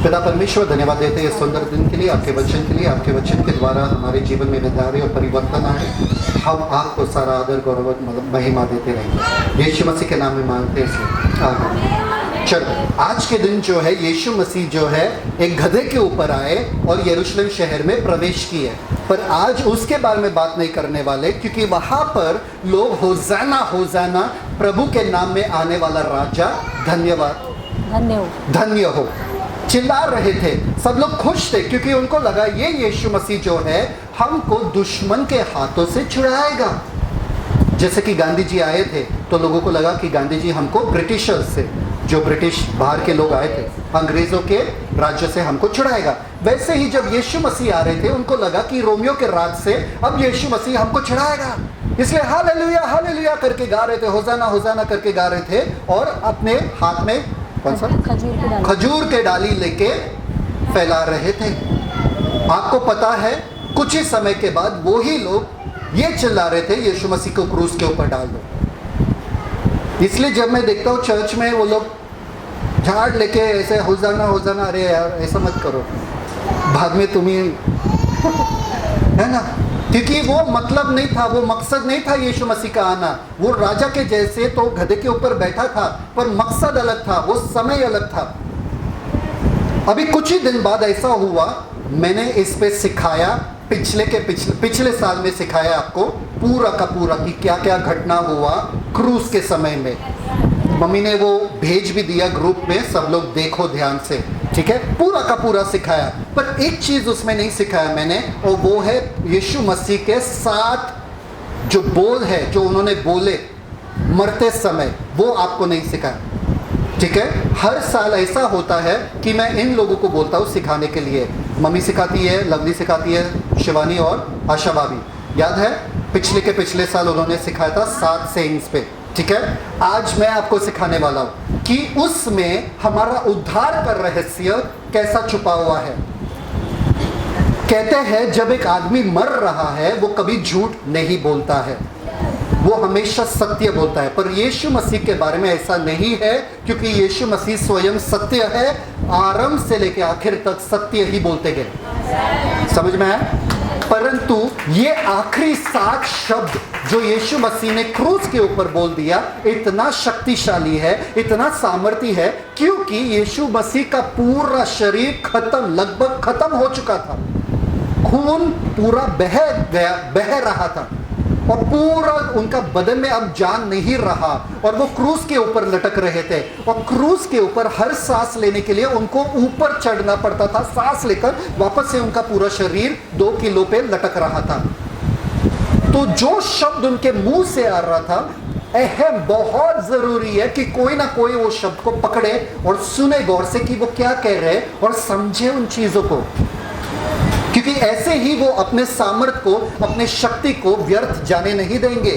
पिता परमेश्वर, धन्यवाद देते हैं इस सुंदर दिन के लिए, आपके वचन के लिए। आपके वचन के द्वारा हमारे जीवन में निधारे और परिवर्तन आए। हम आपको सारा आदर गौरव महिमा देते रहेंगे। यीशु मसीह के नाम में मांगते हैं, आमीन। चलो, आज के दिन जो है यीशु मसीह जो है एक गधे के ऊपर आए और यरूशलेम शहर में प्रवेश किए। पर आज उसके बारे में बात नहीं करने वाले, क्योंकि वहां पर लोग होजाना होजाना, प्रभु के नाम में आने वाला राजा धन्यवाद धन्य हो चिल्ला रहे थे। सब लोग खुश थे क्योंकि उनको लगा ये यीशु मसीह जो है हमको दुश्मन के हाथों से छुड़ाएगा। जैसे कि गांधी जी आए थे तो लोगों को लगा कि गांधी जी हमको ब्रिटिशर्स से, जो ब्रिटिश बाहर के लोग आए थे, अंग्रेजों के राज्य से हमको छुड़ाएगा। वैसे ही जब यीशु मसीह आ रहे थे उनको लगा कि रोमियो के राज से अब यीशु मसीह हमको छुड़ाएगा। इसलिए हालेलुया हालेलुया करके गा रहे थे, होजाना होजाना करके गा रहे थे। और अपने हाथ में कौन सा खजूर के डाली लेके फैला रहे थे। आपको पता है कुछ ही समय के बाद वो ही लोग ये चिल्ला रहे थे यीशु मसीह को क्रूस के ऊपर डाल दो। इसलिए जब मैं देखता हूँ चर्च में वो लोग झाड़ लेके ऐसे होजाना होजाना, अरे यार ऐसा मत करो, बाद में तुम ही है ना। क्योंकि वो मतलब नहीं था, वो मकसद नहीं था यीशु मसीह का आना। वो राजा के जैसे तो गधे के ऊपर बैठा था, पर मकसद अलग था, वो समय अलग था। अभी कुछ ही दिन बाद ऐसा हुआ, मैंने इस पे सिखाया, पिछले साल में सिखाया आपको पूरा का पूरा कि क्या क्या घटना हुआ क्रूस के समय में। मम्मी ने वो भेज भी दिया ग्रुप में, सब लोग देखो ध्यान से, ठीक है। पूरा का पूरा सिखाया, पर एक चीज उसमें नहीं सिखाया मैंने, और वो है यीशु मसीह के 7 जो बोल है जो उन्होंने बोले मरते समय, वो आपको नहीं सिखाया, ठीक है। हर साल ऐसा होता है कि मैं इन लोगों को बोलता हूँ सिखाने के लिए। मम्मी सिखाती है, लवली सिखाती है, शिवानी और आशा भाभी। याद है पिछले साल उन्होंने सिखाया था 7 सेइंग्स पे, ठीक है। आज मैं आपको सिखाने वाला हूं कि उसमें हमारा उद्धार का रहस्य कैसा छुपा हुआ है। कहते हैं जब एक आदमी मर रहा है वो कभी झूठ नहीं बोलता है, वो हमेशा सत्य बोलता है। पर यीशु मसीह के बारे में ऐसा नहीं है, क्योंकि यीशु मसीह स्वयं सत्य है, आरंभ से लेकर आखिर तक सत्य ही बोलते गए। समझ में आया? परंतु ये आखिरी 7 शब्द जो यीशु मसीह ने क्रूस के ऊपर बोल दिया, इतना शक्तिशाली है, इतना सामर्थ्य है, क्योंकि यीशु मसीह का पूरा शरीर लगभग खत्म हो चुका था। खून पूरा बह रहा था और पूरा उनका बदन में अब जान नहीं रहा, और वो क्रूस के ऊपर लटक रहे थे। और क्रूस के ऊपर हर सांस लेने के लिए उनको ऊपर चढ़ना पड़ता था, सांस लेकर वापस से उनका पूरा शरीर 2 किलो पे लटक रहा था। तो जो शब्द उनके मुंह से आ रहा था, अहम बहुत जरूरी है कि कोई ना कोई वो शब्द को पकड़े और सुने गौर से कि वो क्या कह रहे हैं और समझे उन चीजों को, क्योंकि ऐसे ही वो अपने सामर्थ्य को, अपने शक्ति को व्यर्थ जाने नहीं देंगे,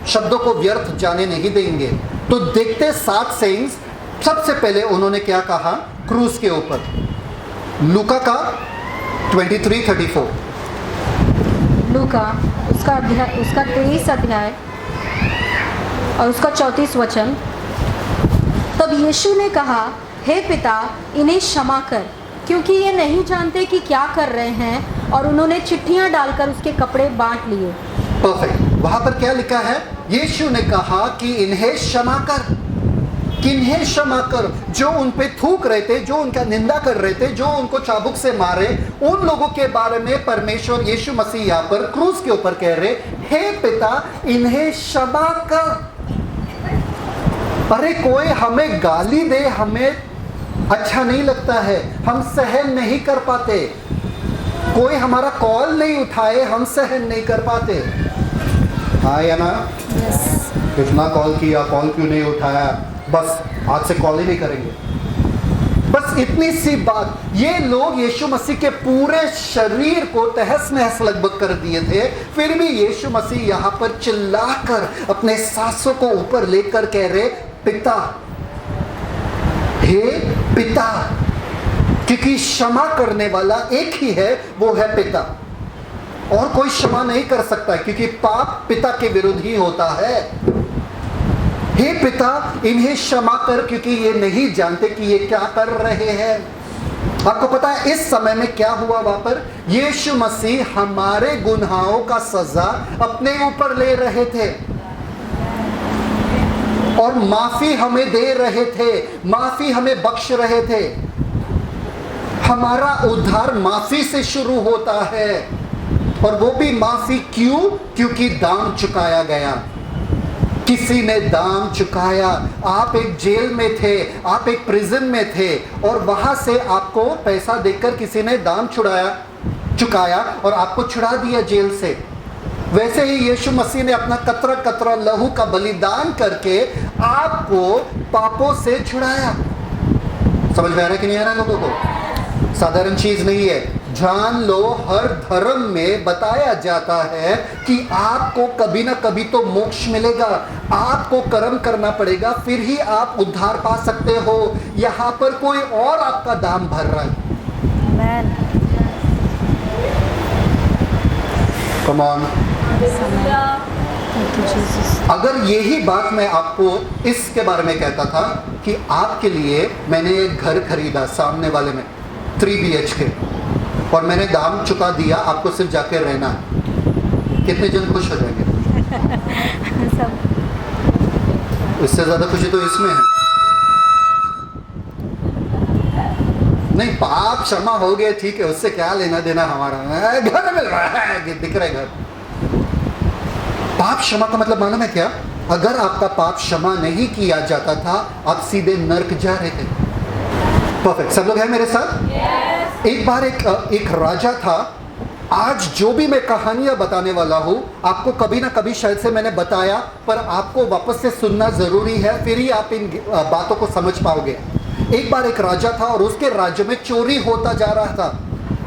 शब्दों को व्यर्थ जाने नहीं देंगे। तो देखते 7 सेइंग्स। सबसे पहले उन्होंने क्या कहा क्रूस के ऊपर, लूका का 23:34। लूका उसका 23 अध्याय और उसका 34 वचन। तब यीशु ने कहा, हे पिता, इन्हें क्षमा कर, क्योंकि ये नहीं जानते कि क्या कर रहे हैं। और उन्होंने चिट्ठियां डालकर उसके कपड़े बांट लिए। परफेक्ट। वहां पर क्या लिखा है? यीशु ने कहा कि इन्हें क्षमा कर, किन्हें क्षमा कर? जो उन पे थूक रहे थे, जो उनका निंदा कर रहे थे, जो उनको चाबुक से मारे, उन लोगों के बारे में परमेश्वर यीशु मसीह यहाँ पर क्रूस के ऊपर कह रहे, हे पिता, इन्हें क्षमा कर। अरे कोई हमें गाली दे, हमें अच्छा नहीं लगता है, हम सहन नहीं कर पाते। कोई हमारा कॉल नहीं उठाए, हम सहन नहीं कर पाते। हाँ या ना? कितना कॉल किया, कॉल क्यों नहीं उठाया, बस आज से कॉल ही नहीं करेंगे। बस इतनी सी बात। ये लोग यीशु मसीह के पूरे शरीर को तहस नहस लगभग कर दिए थे, फिर भी यीशु मसीह यहाँ पर चिल्लाकर अपने सांसों को ऊपर लेकर कह रहे, पिता, हे पिता, क्योंकि क्षमा करने वाला एक ही है, वो है पिता। और कोई क्षमा नहीं कर सकता, क्योंकि पाप पिता के विरुद्ध ही होता है। हे पिता, इन्हें क्षमा कर, क्योंकि ये नहीं जानते कि ये क्या कर रहे हैं। आपको पता है इस समय में क्या हुआ वहां पर? यीशु मसीह हमारे गुनाहों का सजा अपने ऊपर ले रहे थे और माफी हमें दे रहे थे, माफी हमें बख्श रहे थे। हमारा उद्धार माफी से शुरू होता है, और वो भी माफी क्यों? क्योंकि दाम चुकाया गया। किसी ने दाम चुकाया। आप एक जेल में थे, आप एक प्रिजन में थे, और वहां से आपको पैसा देकर किसी ने दाम चुकाया और आपको छुड़ा दिया जेल से। वैसे ही यीशु मसीह ने अपना कतरा कतरा लहू का बलिदान करके आपको पापों से छुड़ाया। समझ में आ रहा है कि नहीं आ रहा लोगों को? साधारण चीज नहीं है। जान लो, हर धर्म में बताया जाता है कि आपको कभी ना कभी तो मोक्ष मिलेगा, आपको कर्म करना पड़ेगा, फिर ही आप उद्धार पा सकते हो। यहाँ पर कोई और आपका दाम भर रहा है। Come on. अगर यही बात मैं आपको इसके बारे में कहता था कि आपके लिए मैंने एक घर खरीदा सामने वाले में 3 BHK, और मैंने दाम चुका दिया, आपको सिर्फ जाके रहना है, कितने जन खुश हो जाएंगे? इससे ज्यादा खुशी तो इसमें है। नहीं, पाप क्षमा हो गए, ठीक है, उससे क्या लेना देना हमारा, घर मिल रहा है, दिख रहा है घर। पाप क्षमा का मतलब मालूम है क्या? अगर आपका पाप क्षमा नहीं किया जाता था, आप सीधे नर्क जा रहे थे। परफेक्ट, सब लोग हैं मेरे साथ? yes. एक बार एक राजा था। आज जो भी मैं कहानियां बताने वाला हूं, आपको कभी ना कभी शायद से मैंने बताया, पर आपको वापस से सुनना जरूरी है, फिर ही आप इन बातों को समझ पाओगे। एक बार एक राजा था और उसके राज्य में चोरी होता जा रहा था।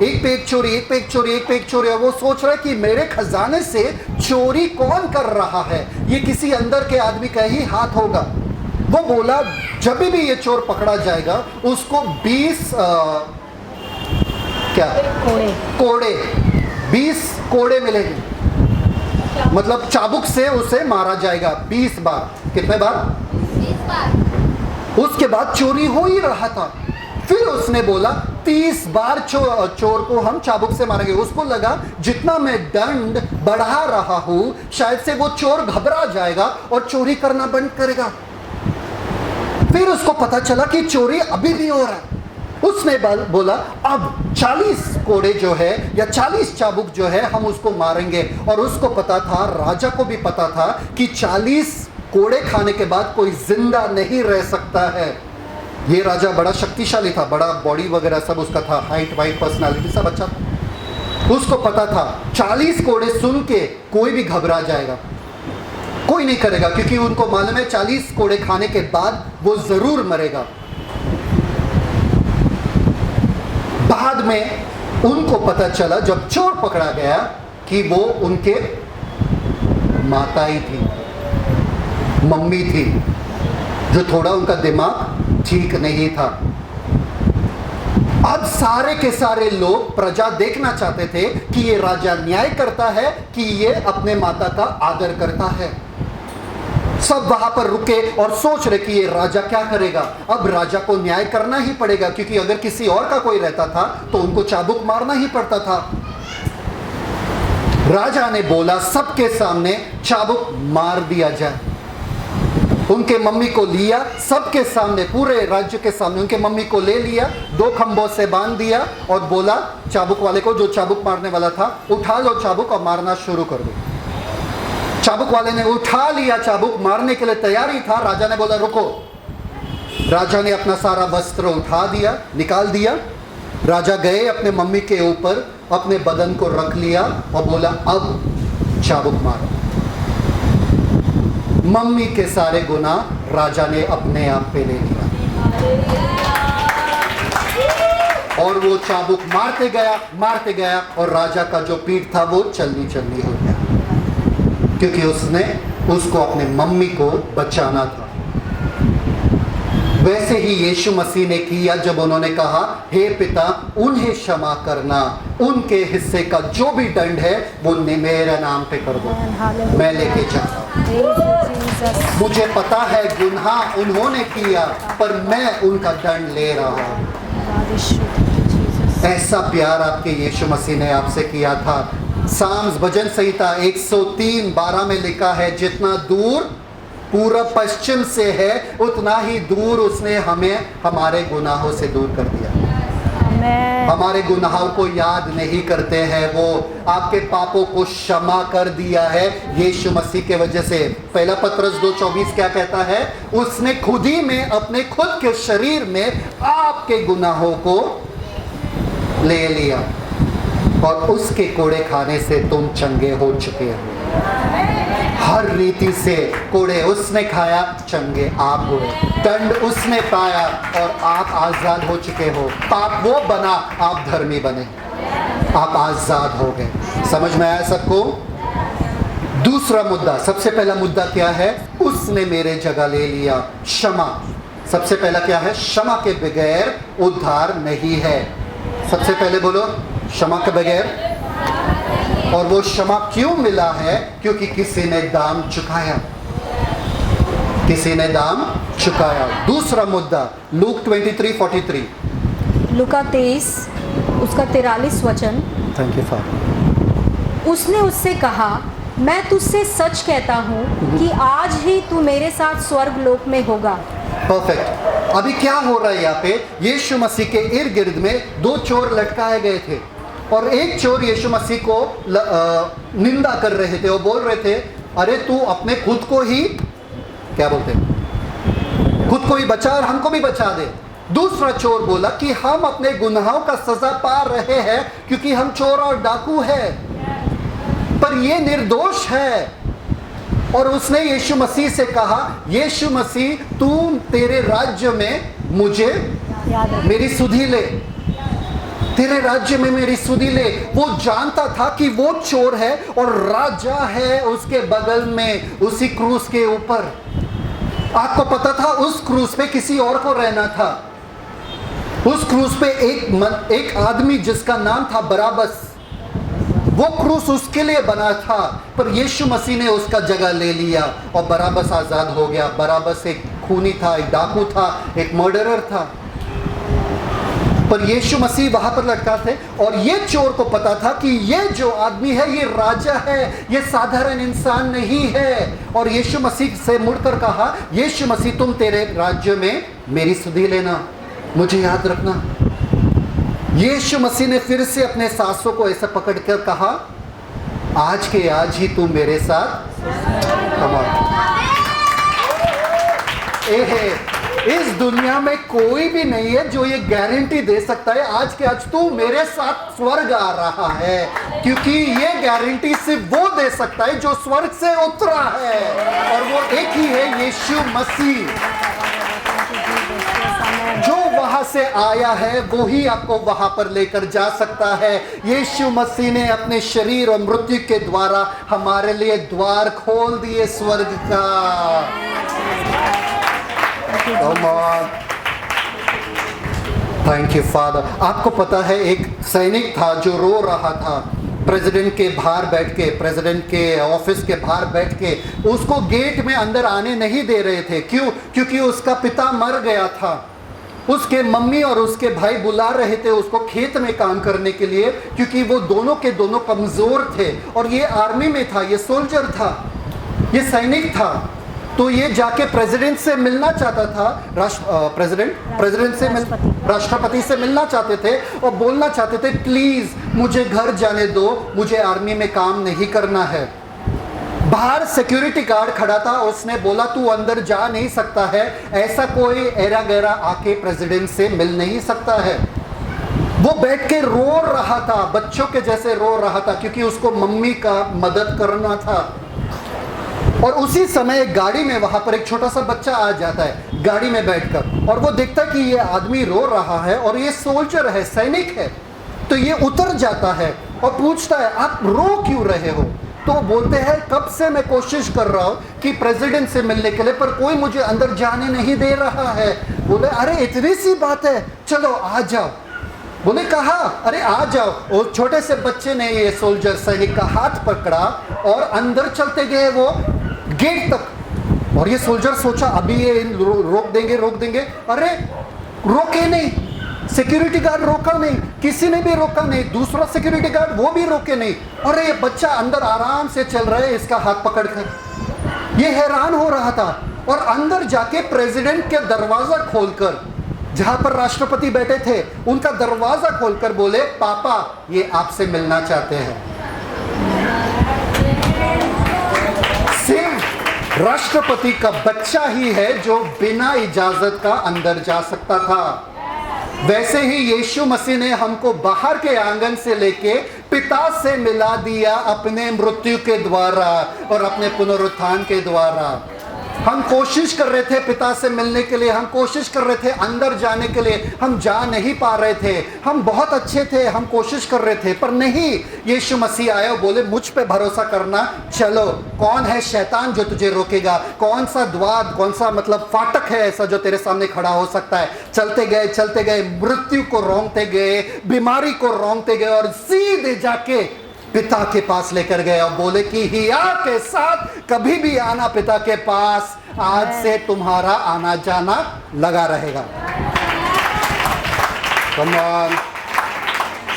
एक पे एक चोरी, एक पे एक चोरी, एक पे एक चोरी। और वो सोच रहा है कि मेरे खजाने से चोरी कौन कर रहा है? ये किसी अंदर के आदमी का ही हाथ होगा। वो बोला, जब भी ये चोर पकड़ा जाएगा उसको 20 कोड़े 20 कोड़े मिलेंगे, मतलब चाबुक से उसे मारा जाएगा 20 बार। कितने बार? 20 बार। उसके बाद चोरी हो ही रहा था। फिर उसने बोला 30 बार चोर को हम चाबुक से मारेंगे। उसको लगा जितना मैं दंड बढ़ा रहा हूं, शायद से वो चोर घबरा जाएगा और चोरी करना बंद करेगा। फिर उसको पता चला कि चोरी अभी भी हो रहा है। उसने बोला अब 40 कोड़े जो है या 40 चाबुक जो है हम उसको मारेंगे। और उसको पता था, राजा को भी पता था कि 40 कोड़े खाने के बाद कोई जिंदा नहीं रह सकता है। ये राजा बड़ा शक्तिशाली था, बड़ा बॉडी वगैरह सब उसका था, हाइट वाइट पर्सनालिटी सब अच्छा था। उसको पता था 40 कोड़े सुन के कोई भी घबरा जाएगा, कोई नहीं करेगा, क्योंकि उनको मालूम है 40 कोड़े खाने के बाद वो जरूर मरेगा। बाद में उनको पता चला जब चोर पकड़ा गया कि वो उनके माता ही थी, मम्मी थी, जो थोड़ा उनका दिमाग ठीक नहीं था। अब सारे के सारे लोग, प्रजा देखना चाहते थे कि ये राजा न्याय करता है कि ये अपने माता का आदर करता है। सब वहां पर रुके और सोच रहे कि ये राजा क्या करेगा। अब राजा को न्याय करना ही पड़ेगा, क्योंकि अगर किसी और का कोई रहता था तो उनको चाबुक मारना ही पड़ता था। राजा ने बोला सबके सामने चाबुक मार दिया जाए। उनके मम्मी को लिया, सबके सामने, पूरे राज्य के सामने उनके मम्मी को ले लिया, 2 खंभों से बांध दिया और बोला चाबुक वाले को, जो चाबुक मारने वाला था, उठा लो चाबुक और मारना शुरू कर दो। चाबुक वाले ने उठा लिया चाबुक, मारने के लिए तैयारी था। राजा ने बोला रुको। राजा ने अपना सारा वस्त्र उठा दिया, निकाल दिया। राजा गए अपने मम्मी के ऊपर, अपने बदन को रख लिया और बोला अब चाबुक मारो। मम्मी के सारे गुनाह राजा ने अपने आप पे ले लिया और वो चाबुक मारते गया और राजा का जो पीठ था वो चलनी हो गया, क्योंकि उसने उसको अपने मम्मी को बचाना था। वैसे ही यीशु मसीह ने किया जब उन्होंने कहा हे पिता उन्हें क्षमा करना, उनके हिस्से का जो भी दंड है वो मेरे नाम पे कर दो, मैं लेके जाता हूं। मुझे पता है गुनाह उन्होंने किया, पर मैं उनका दंड ले रहा हूं। God Yeshu, thank you Jesus. ऐसा प्यार आपके यीशु मसीह ने आपसे किया था। साम्स भजन संहिता 103:12 में लिखा है, जितना दूर पूरब पश्चिम से है उतना ही दूर उसने हमें हमारे गुनाहों से दूर कर दिया। Amen. हमारे गुनाहों को याद नहीं करते हैं, वो आपके पापों को क्षमा कर दिया है यीशु मसीह के वजह से। पहला पत्रस 2:24 क्या कहता है? उसने खुद ही में अपने खुद के शरीर में आपके गुनाहों को ले लिया और उसके कोड़े खाने से तुम चंगे हो चुके हो। हर रीति से कोड़े उसने खाया, चंगे आप हुए। दंड उसने पाया और आप आजाद हो चुके हो। पाप वो बना, आप धर्मी बने, आप आजाद हो गए। समझ में आया सबको? दूसरा मुद्दा, सबसे पहला मुद्दा क्या है? उसने मेरे जगह ले लिया। क्षमा, सबसे पहला क्या है? क्षमा के बगैर उद्धार नहीं है। सबसे पहले बोलो, क्षमा के बगैर। और वो क्षमा क्यों मिला है? क्योंकि किसी ने दाम चुकाया, किसी ने दाम चुकाया। दूसरा मुद्दा, लूक 23:43, लूका 23 उसका 43 वचन। Thank you father. उसने उससे कहा, मैं तुझसे सच कहता हूँ कि आज ही तू मेरे साथ स्वर्ग लोक में होगा। परफेक्ट। अभी क्या हो रहा है यहाँ पे? यीशु मसीह के इर्द गिर्द में दो चोर लटकाए गए थे और एक चोर यीशु मसीह को निंदा कर रहे थे। वो बोल रहे थे, अरे तू अपने खुद को ही, क्या बोलते हैं, खुद को ही बचा और हमको भी बचा दे। दूसरा चोर बोला कि हम अपने गुनाहों का सजा पा रहे हैं क्योंकि हम चोर और डाकू हैं, पर ये निर्दोष है। और उसने यीशु मसीह से कहा, यीशु मसीह तू तेरे राज्य में मुझे मेरी सुधि ले, तेरे राज्य में मेरी सुधि ले। वो जानता था कि वो चोर है और राजा है उसके बगल में, उसी क्रूस के ऊपर। आपको पता था उस क्रूस पे किसी और को रहना था। उस क्रूस पे एक आदमी जिसका नाम था बराबस, वो क्रूस उसके लिए बना था, पर यीशु मसीह ने उसका जगह ले लिया और बराबस आजाद हो गया। बराबस एक खूनी था, एक डाकू था, एक मर्डरर था, पर यीशु मसीह वहां पर लटका थे। और ये चोर को पता था कि ये जो आदमी है ये राजा है, ये साधारण इंसान नहीं है। और यीशु मसीह से मुड़कर कहा, यीशु मसीह तुम तेरे राज्य में मेरी सुधि लेना, मुझे याद रखना। यीशु मसीह ने फिर से अपने सांसों को ऐसा पकड़कर कहा, आज के आज ही तू मेरे साथ कमा। इस दुनिया में कोई भी नहीं है जो ये गारंटी दे सकता है आज के आज तू मेरे साथ स्वर्ग आ रहा है, क्योंकि ये गारंटी सिर्फ वो दे सकता है जो स्वर्ग से उतरा है, और वो एक ही है, यीशु मसीह। जो वहां से आया है वो ही आपको वहां पर लेकर जा सकता है। यीशु मसीह ने अपने शरीर और मृत्यु के द्वारा हमारे लिए द्वार खोल दिए स्वर्ग का। Thank you father. आपको पता है एक सैनिक था जो रो रहा था प्रेसिडेंट के बाहर बैठ के, प्रेसिडेंट के ऑफिस के बाहर बैठ के। उसको गेट में अंदर आने नहीं दे रहे थे। क्यों? क्योंकि उसका पिता मर गया था। उसके मम्मी और उसके भाई बुला रहे थे उसको खेत में काम करने के लिए, क्योंकि वो दोनों के दोनों कमजोर थे। और ये आर्मी में था, ये सोल्जर था, ये सैनिक था। तो ये जाके प्रेसिडेंट से मिलना चाहता था, राष्ट्रपति से मिलना चाहते थे और बोलना चाहते थे, प्लीज मुझे घर जाने दो, मुझे आर्मी में काम नहीं करना है। बाहर सिक्योरिटी गार्ड खड़ा था, उसने बोला तू अंदर जा नहीं सकता है, ऐसा कोई एरा गैरा आके प्रेसिडेंट से मिल नहीं सकता है। वो बैठ के रो रहा था, बच्चों के जैसे रो रहा था, क्योंकि उसको मम्मी का मदद करना था। और उसी समय गाड़ी में वहां पर एक छोटा सा बच्चा आ जाता है गाड़ी में बैठकर, और वो देखता है कि ये आदमी रो रहा है और ये सोल्जर है, सैनिक है। तो ये उतर जाता है और पूछता है आप रो क्यों रहे हो? तो बोलते हैं कब से मैं कोशिश कर रहा हूं कि प्रेसिडेंट से मिलने के लिए, पर कोई मुझे अंदर जाने नहीं दे रहा है। बोले अरे इतनी सी बात है, चलो आ जाओ। बोले कहा? अरे आ जाओ। और छोटे से बच्चे ने ये सोल्जर सैनिक का हाथ पकड़ा और अंदर चलते गए वो गेट तक। और ये सोल्जर सोचा अभी ये रोक देंगे। अरे रोके नहीं, सिक्योरिटी गार्ड रोका नहीं, किसी ने भी रोका नहीं, दूसरा सिक्योरिटी गार्ड वो भी रोके नहीं। और ये बच्चा अंदर आराम से चल रहा है इसका हाथ पकड़कर। ये हैरान हो रहा था और अंदर जाके प्रेसिडेंट के दरवाजा खोलकर, जहां पर राष्ट्रपति बैठे थे, उनका दरवाजा खोलकर बोले, पापा ये आपसे मिलना चाहते हैं। सिर्फ राष्ट्रपति का बच्चा ही है जो बिना इजाजत का अंदर जा सकता था। वैसे ही यीशु मसीह ने हमको बाहर के आंगन से लेके पिता से मिला दिया अपने मृत्यु के द्वारा और अपने पुनरुत्थान के द्वारा। हम कोशिश कर रहे थे पिता से मिलने के लिए, हम कोशिश कर रहे थे अंदर जाने के लिए, हम जा नहीं पा रहे थे। हम बहुत अच्छे थे, हम कोशिश कर रहे थे, पर नहीं। यीशु मसीह आया और बोले, मुझ पे भरोसा करना, चलो। कौन है शैतान जो तुझे रोकेगा? कौन सा द्वार, कौन सा मतलब फाटक है ऐसा जो तेरे सामने खड़ा हो सकता है? चलते गए, मृत्यु को रोंगते गए, बीमारी को रोंगते गए और सीधे जाके पिता के पास लेकर गए और बोले कि हिया के साथ कभी भी आना पिता के पास, आज से तुम्हारा आना जाना लगा रहेगा। कम ऑन,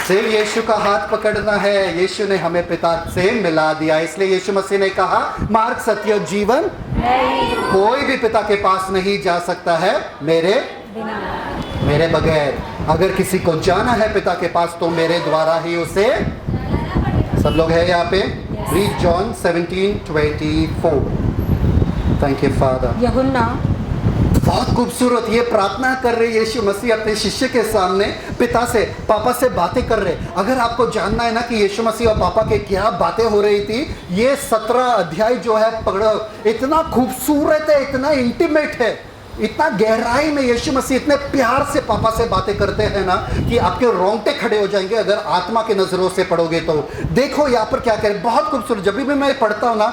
सिर्फ यीशु का हाथ पकड़ना है। यीशु ने हमें पिता से मिला दिया, इसलिए यीशु मसीह ने कहा, मार्ग, सत्य, जीवन, कोई भी पिता के पास नहीं जा सकता है मेरे बगैर। अगर किसी को जाना है पिता के पास तो मेरे द्वारा ही उसे। सब लोग हैं यहाँ पे? Read John 17:24। Thank you father. यूहन्ना, बहुत खूबसूरत ये प्रार्थना कर रहे यीशु मसीह अपने शिष्य के सामने, पिता से, पापा से बातें कर रहे। अगर आपको जानना है ना कि यीशु मसीह और पापा के क्या बातें हो रही थी, ये 17 अध्याय जो है पकड़ो, इतना खूबसूरत है, इतना इंटीमेट है, इतना गहराई में यीशु मसीह इतने प्यार से पापा से बातें करते हैं ना कि आपके रोंगटे खड़े हो जाएंगे अगर आत्मा की नजरों से पढ़ोगे तो। देखो यहाँ पर क्या करें, बहुत खूबसूरत। जब भी मैं पढ़ता हूँ ना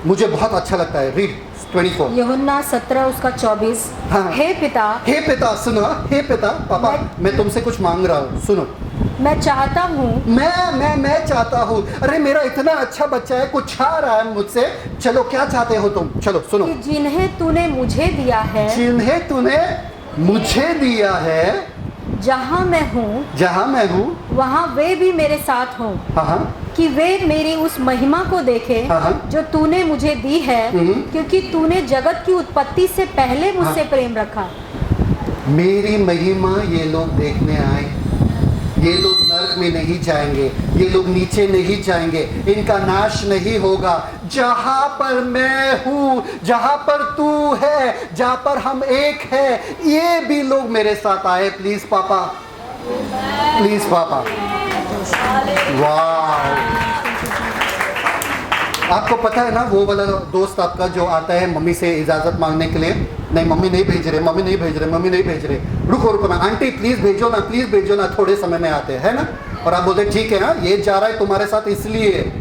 मुझे बहुत अच्छा लगता है। रीड 24। यूहन्ना 17:24। हाँ। हे पिता, सुनो। हे पिता, पापा मैं तुमसे कुछ मांग रहा हूँ, सुनो। मैं चाहता हूँ, मैं चाहता हूँ। अरे मेरा इतना अच्छा बच्चा है, कुछ चाह रहा है मुझसे। चलो क्या चाहते हो तुम? चलो सुनो। कि जिन्हें तूने मुझे दिया है, जहाँ मैं हूँ वहाँ वे भी मेरे साथ हों, कि वे मेरी उस महिमा को देखें जो तूने मुझे दी है, क्योंकि तूने जगत की उत्पत्ति से पहले मुझसे प्रेम रखा। मेरी महिमा ये लोग देखने आए। ये लोग नरक में नहीं जाएंगे, ये लोग नीचे नहीं जाएंगे, इनका नाश नहीं होगा। जहाँ पर मैं हूँ, जहाँ पर तू है, जहाँ पर हम एक है, ये भी लोग मेरे साथ आए। प्लीज पापा, प्लीज पापा। वाह, आपको पता है ना वो वाला दोस्त आपका जो आता है मम्मी से इजाजत मांगने के लिए, नहीं मम्मी नहीं भेज रहे, रुको ना आंटी प्लीज भेजो ना, थोड़े समय में आते हैं ना। और आप बोलते ठीक है, हाँ ये जा रहा है तुम्हारे साथ इसलिए।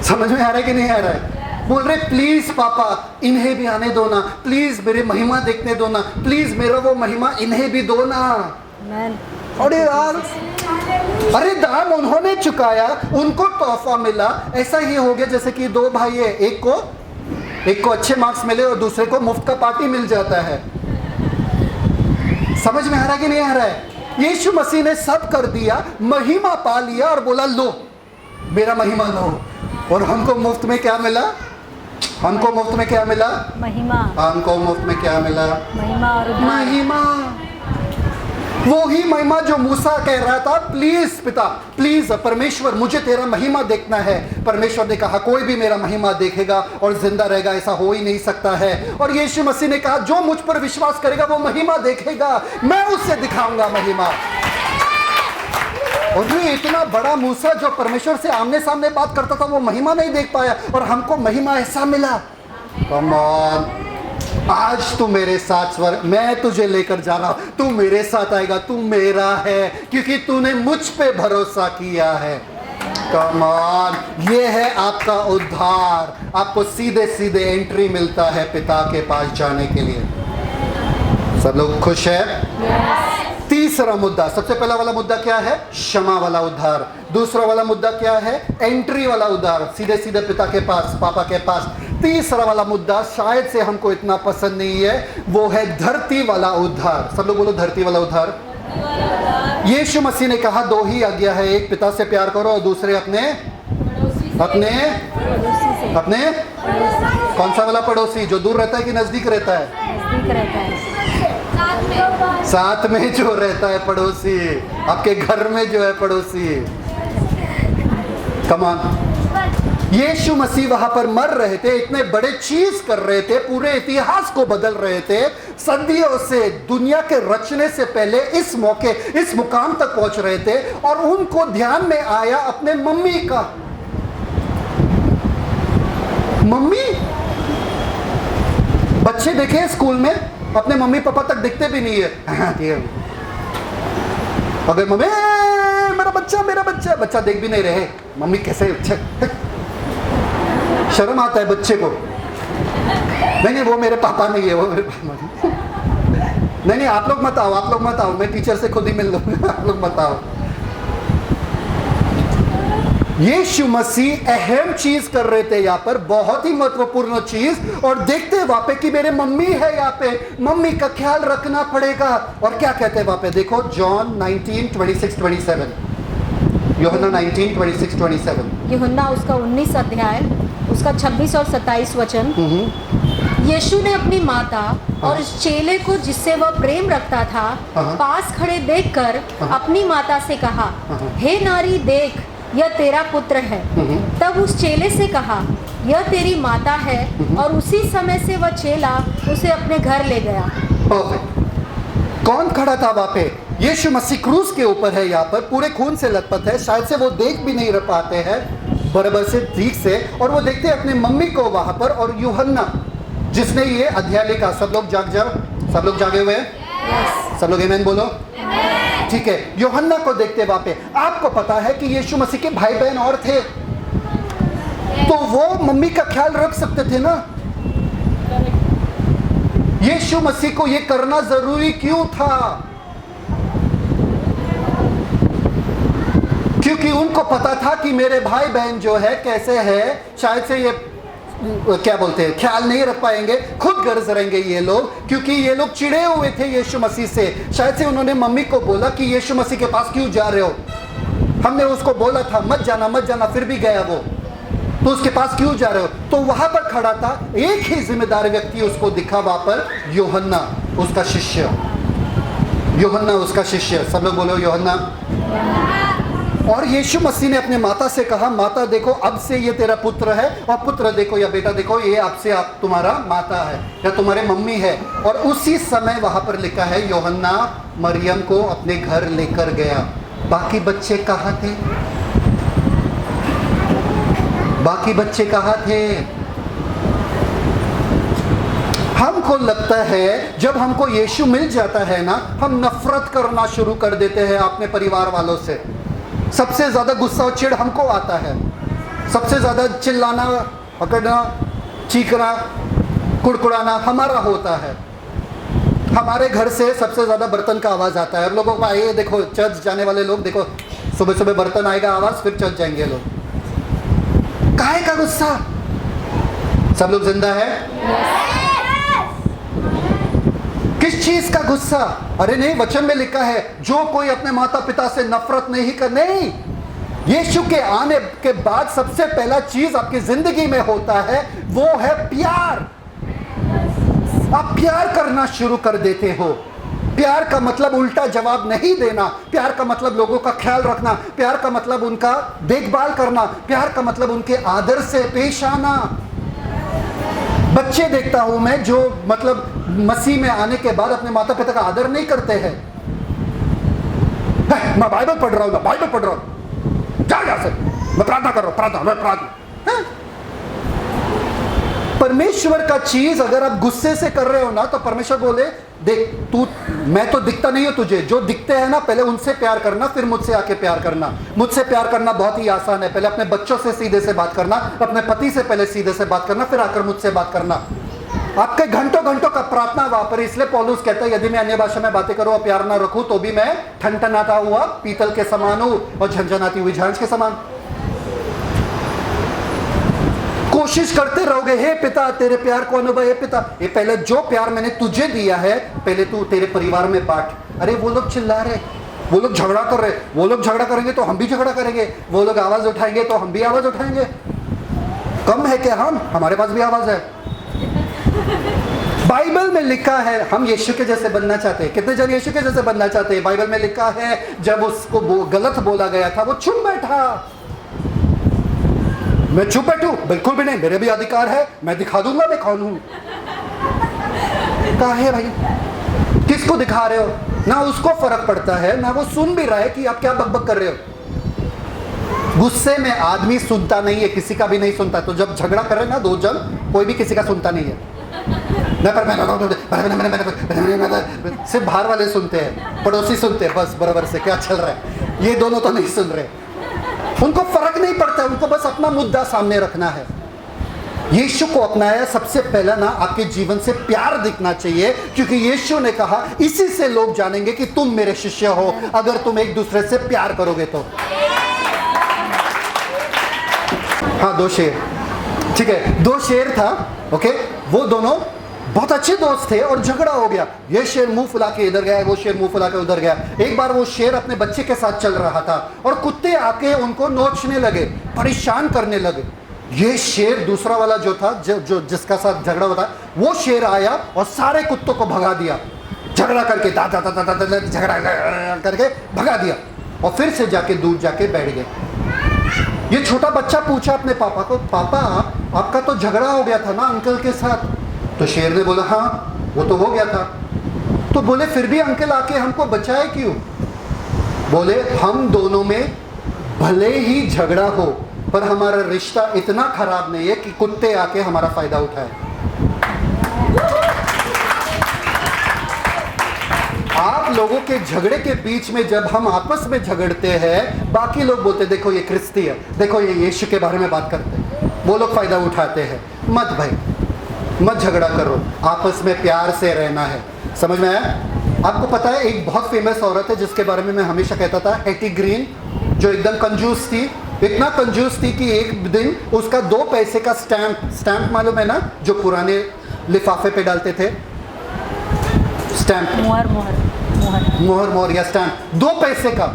समझ में आ रहा है कि नहीं आ रहा है? बोल रहे प्लीज पापा इन्हें भी आने दो ना, प्लीज मेरे महिमा देखने दो ना, प्लीज मेरा वो महिमा इन्हें भी दो ना। अरे यार, अरे दाम उन्होंने चुकाया, उनको तोहफा मिला। ऐसा ही हो गया जैसे कि दो भाई है, एक को अच्छे मार्क्स मिले और दूसरे को मुफ्त का पार्टी मिल जाता है। समझ में आ रहा है कि नहीं आ रहा है? यीशु मसीह ने सब कर दिया, महिमा पा लिया और बोला लो मेरा महिमा लो। और हमको मुफ्त में क्या मिला? महिमा। हमको मुफ्त में क्या मिला? महिमा। वो ही महिमा जो मूसा कह रहा था, प्लीज पिता, प्लीज परमेश्वर मुझे तेरा महिमा देखना है। परमेश्वर ने कहा कोई भी मेरा महिमा देखेगा और जिंदा रहेगा, ऐसा हो ही नहीं सकता है। और यीशु मसीह ने कहा जो मुझ पर विश्वास करेगा वो महिमा देखेगा, मैं उससे दिखाऊंगा महिमा। और ये इतना बड़ा मूसा जो परमेश्वर से आमने सामने बात करता था, वो महिमा नहीं देख पाया और हमको महिमा ऐसा मिला। कम ऑन, आज तू मेरे साथ स्वर्ग, मैं तुझे लेकर जा रहा हूं, तू मेरे साथ आएगा, तू मेरा है क्योंकि तूने मुझ पे भरोसा किया है। कम ऑन, ये है आपका उद्धार। आपको सीधे सीधे एंट्री मिलता है पिता के पास जाने के लिए। सब लोग खुश है? तीसरा मुद्दा, सबसे पहला वाला मुद्दा क्या है? क्षमा वाला उद्धार। दूसरा वाला मुद्दा क्या है? एंट्री वाला उद्धार, सीधे सीधे पिता के पास, पापा के पास। तीसरा वाला मुद्दा शायद से हमको इतना पसंद नहीं है, वो है धरती वाला उद्धार। सब लोग बोलो धरती वाला उद्धार। यीशु मसीह ने कहा दो ही आज्ञा है, एक पिता से प्यार करो और दूसरे अपने अपने अपने कौन सा वाला पड़ोसी? जो दूर रहता है कि नजदीक रहता है? नजदीक रहता है। साथ में जो रहता है पड़ोसी, आपके घर में जो है पड़ोसी। कमान, यीशु मसीह वहां पर मर रहे थे, इतने बड़े चीज कर रहे थे, पूरे इतिहास को बदल रहे थे, सदियों से दुनिया के रचने से पहले इस मौके इस मुकाम तक पहुंच रहे थे, और उनको ध्यान में आया अपने मम्मी का। मम्मी, बच्चे देखे स्कूल में अपने मम्मी पापा तक दिखते भी नहीं है। अगर मम्मी मेरा बच्चा बच्चा देख भी नहीं रहे, मम्मी कैसे शर्म आता है बच्चे को। नहीं वो मेरे पापा नहीं है, वो मेरे पापा नहीं, आप लोग मत आओ, मैं टीचर से खुद ही मिल लूंगा, आप लोग मत आओ। यीशु मसीह अहम चीज कर रहे थे यहाँ पर, बहुत ही महत्वपूर्ण चीज, और देखते वहां पे कि मेरे मम्मी है यहाँ पे, मम्मी का ख्याल रखना पड़ेगा। और क्या कहते हैं वहां पे? देखो जॉन 19:26-27, यूहन्ना 19:26-27, यूहन्ना उसका 19 अध्याय उसका 26 और 27 वचन। यीशु ने अपनी माता और उस चेले को जिससे वह प्रेम रखता था पास खड़े देखकर अपनी माता से कहा, हे नारी देख, यह तेरा पुत्र है। तब उस चेले से कहा, यह तेरी माता है, और उसी समय से वह चेला उसे अपने घर ले गया। कौन खड़ा था वहां पे? यीशु मसीह क्रूस के ऊपर है, यहाँ पर पूरे खून से लथपथ है, शायद से वो देख भी नहीं रह पाते हैं बराबर से ठीक से, और वो देखते हैं अपने मम्मी को वहां पर। और यूहन्ना जिसने ये अध्याय लिखा, सब लोग जाग जाओ, सब लोग जागे हुए हैं, सब लोग आमीन बोलो, ठीक है। यूहन्ना को देखते वहां पे, आपको पता है कि यीशु मसीह के भाई बहन और थे, तो वो मम्मी का ख्याल रख सकते थे ना। यीशु मसीह को ये करना जरूरी क्यों था? क्योंकि उनको पता था कि मेरे भाई बहन जो है कैसे है, शायद से ये क्या बोलते हैं, ख्याल नहीं रख पाएंगे, खुद गर्ज रहेंगे ये लोग, क्योंकि ये लोग चिढ़े हुए थे यीशु मसीह से। शायद से उन्होंने मम्मी को बोला कि यीशु मसीह के पास क्यों जा रहे हो, हमने उसको बोला था मत जाना, फिर भी गया वो, तो उसके पास क्यों जा रहे हो? तो वहां पर खड़ा था एक ही जिम्मेदार व्यक्ति, उसको दिखा वहां पर, यूहन्ना उसका शिष्य, यूहन्ना उसका शिष्य, सब लोग बोलो यूहन्ना। और यीशु मसीह ने अपने माता से कहा, माता देखो अब से ये तेरा पुत्र है, और पुत्र देखो या बेटा देखो, ये अब से आप तुम्हारा माता है या तुम्हारे मम्मी है। और उसी समय वहां पर लिखा है यूहन्ना मरियम को अपने घर लेकर गया। बाकी बच्चे कहाँ थे? बाकी बच्चे कहाँ थे? हमको लगता है जब हमको यीशु मिल जाता है ना, हम नफरत करना शुरू कर देते हैं अपने परिवार वालों से। सबसे ज्यादा गुस्सा और चिढ़ हमको आता है, सबसे ज्यादा चिल्लाना, पकड़ना, चीखना, कुड़कुड़ाना हमारा होता है। हमारे घर से सबसे ज्यादा बर्तन का आवाज आता है, और लोगों को आइए देखो, चर्च जाने वाले लोग देखो, सुबह सुबह बर्तन आएगा आवाज, फिर चर्च जाएंगे लोग। काहे का गुस्सा? सब लोग जिंदा है? किस चीज का गुस्सा? अरे नहीं, वचन में लिखा है जो कोई अपने माता पिता से नफरत नहीं कर, नहीं, यीशु के आने के बाद सबसे पहला चीज आपकी जिंदगी में होता है वो है प्यार। आप प्यार करना शुरू कर देते हो। प्यार का मतलब उल्टा जवाब नहीं देना, प्यार का मतलब लोगों का ख्याल रखना, प्यार का मतलब उनका देखभाल करना, प्यार का मतलब उनके आदर से पेश आना। बच्चे देखता हूं मैं जो मतलब मसीह में आने के बाद अपने माता पिता का आदर नहीं करते हैं। मैं बाइबल पढ़ रहा हूं, जा यहां से, मैं प्रार्थना कर रहा हूं, परमेश्वर का चीज अगर आप गुस्से से कर रहे हो ना, तो परमेश्वर बोले देख तू, मैं तो दिखता नहीं हूं तुझे, जो दिखते हैं ना पहले उनसे प्यार करना, फिर मुझसे आके प्यार करना। मुझसे प्यार करना बहुत ही आसान है, पहले अपने बच्चों से सीधे से बात करना, अपने पति से पहले सीधे से बात करना, फिर आकर मुझसे बात करना। आपके घंटों घंटों का प्रार्थना वहां पर, इसलिए पौलुस कहता है यदि मैं अन्य भाषा में बातें करूं और प्यार ना रखूं तो भी मैं ठनठनाता हुआ पीतल के समान हूं और झंझनाती हुई झांझ के समान। कोशिश करते रहोगे, हे पिता तेरे प्यार को अनुभव, हे पिता ये पहले जो प्यार मैंने तुझे दिया है पहले तू तेरे परिवार में बांट। अरे वो लोग चिल्ला रहे, वो लोग झगड़ा कर रहे, वो लोग झगड़ा करेंगे तो हम भी झगड़ा करेंगे, वो लोग आवाज उठाएंगे तो हम भी आवाज उठाएंगे। कम है क्या हम? हमारे पास भी आवाज है। बाइबल में लिखा है हम यीशु के जैसे बनना चाहते हैं। कितने जन यीशु के जैसे बनना चाहते हैं? बाइबल में लिखा है जब उसको गलत बोला गया था वो चुप बैठा। मैं चुप बैठू? बिल्कुल भी नहीं, मेरे भी अधिकार है, मैं दिखा दूंगा मैं कौन हूं। कहा है भाई, किसको दिखा रहे हो? ना उसको फर्क पड़ता है, ना वो सुन भी रहा है कि आप क्या बकबक कर रहे हो। गुस्से में आदमी सुनता नहीं है, किसी का भी नहीं सुनता। तो जब झगड़ा कर रहे ना दो जन, कोई भी किसी का सुनता नहीं है। सिर्फ बाहर वाले सुनते हैं, पड़ोसी सुनते हैं, बस बराबर से क्या चल रहा है। ये दोनों तो नहीं सुन रहे, उनको फर्क नहीं पड़ता, उनको बस अपना मुद्दा सामने रखना है। यीशु को अपनाया सबसे पहला ना आपके जीवन से प्यार दिखना चाहिए, क्योंकि यीशु ने कहा इसी से लोग जानेंगे कि तुम मेरे शिष्य हो, अगर तुम एक दूसरे से प्यार करोगे तो। हाँ, 2 शेर, ठीक है, 2 शेर था, ओके। वो दोनों बहुत अच्छे दोस्त थे और झगड़ा हो गया। ये शेर मुंह फुला के इधर गया, वो शेर मुंह फुला के उधर गया। एक बार वो शेर अपने बच्चे के साथ चल रहा था और कुत्ते आके उनको नोचने लगे, परेशान करने लगे। ये शेर दूसरा वाला जो था, जो जिसका साथ झगड़ा होता, वो शेर आया और सारे कुत्तों को भगा दिया, झगड़ा करके झगड़ा करके भगा दिया और फिर से जाके दूर जाके बैठ गए। ये छोटा बच्चा पूछा अपने पापा को, पापा आपका तो झगड़ा हो गया था ना अंकल के साथ? तो शेर ने बोला हाँ वो तो हो गया था। तो बोले फिर भी अंकल आके हमको बचाए क्यों? बोले हम दोनों में भले ही झगड़ा हो पर हमारा रिश्ता इतना खराब नहीं है कि कुत्ते आके हमारा फायदा उठाए। आप लोगों के झगड़े के बीच में जब हम आपस में झगड़ते हैं, बाकी लोग बोलते देखो ये क्रिस्ती है, देखो ये यीशु के बारे में बात करते हैं, वो लोग फायदा उठाते हैं। मत भाई, मत झगड़ा करो, आपस में प्यार से रहना है। समझ में आया? आपको पता है एक बहुत फेमस औरत है जिसके बारे में मैं हमेशा कहता था, हेटी ग्रीन, जो एकदम कंजूस थी। इतना कंजूस थी कि एक दिन उसका 2 पैसे का स्टैंप मालूम है ना, जो पुराने लिफाफे पे डालते थे, स्टैंप, मोहर या स्टैंप, 2 पैसे का।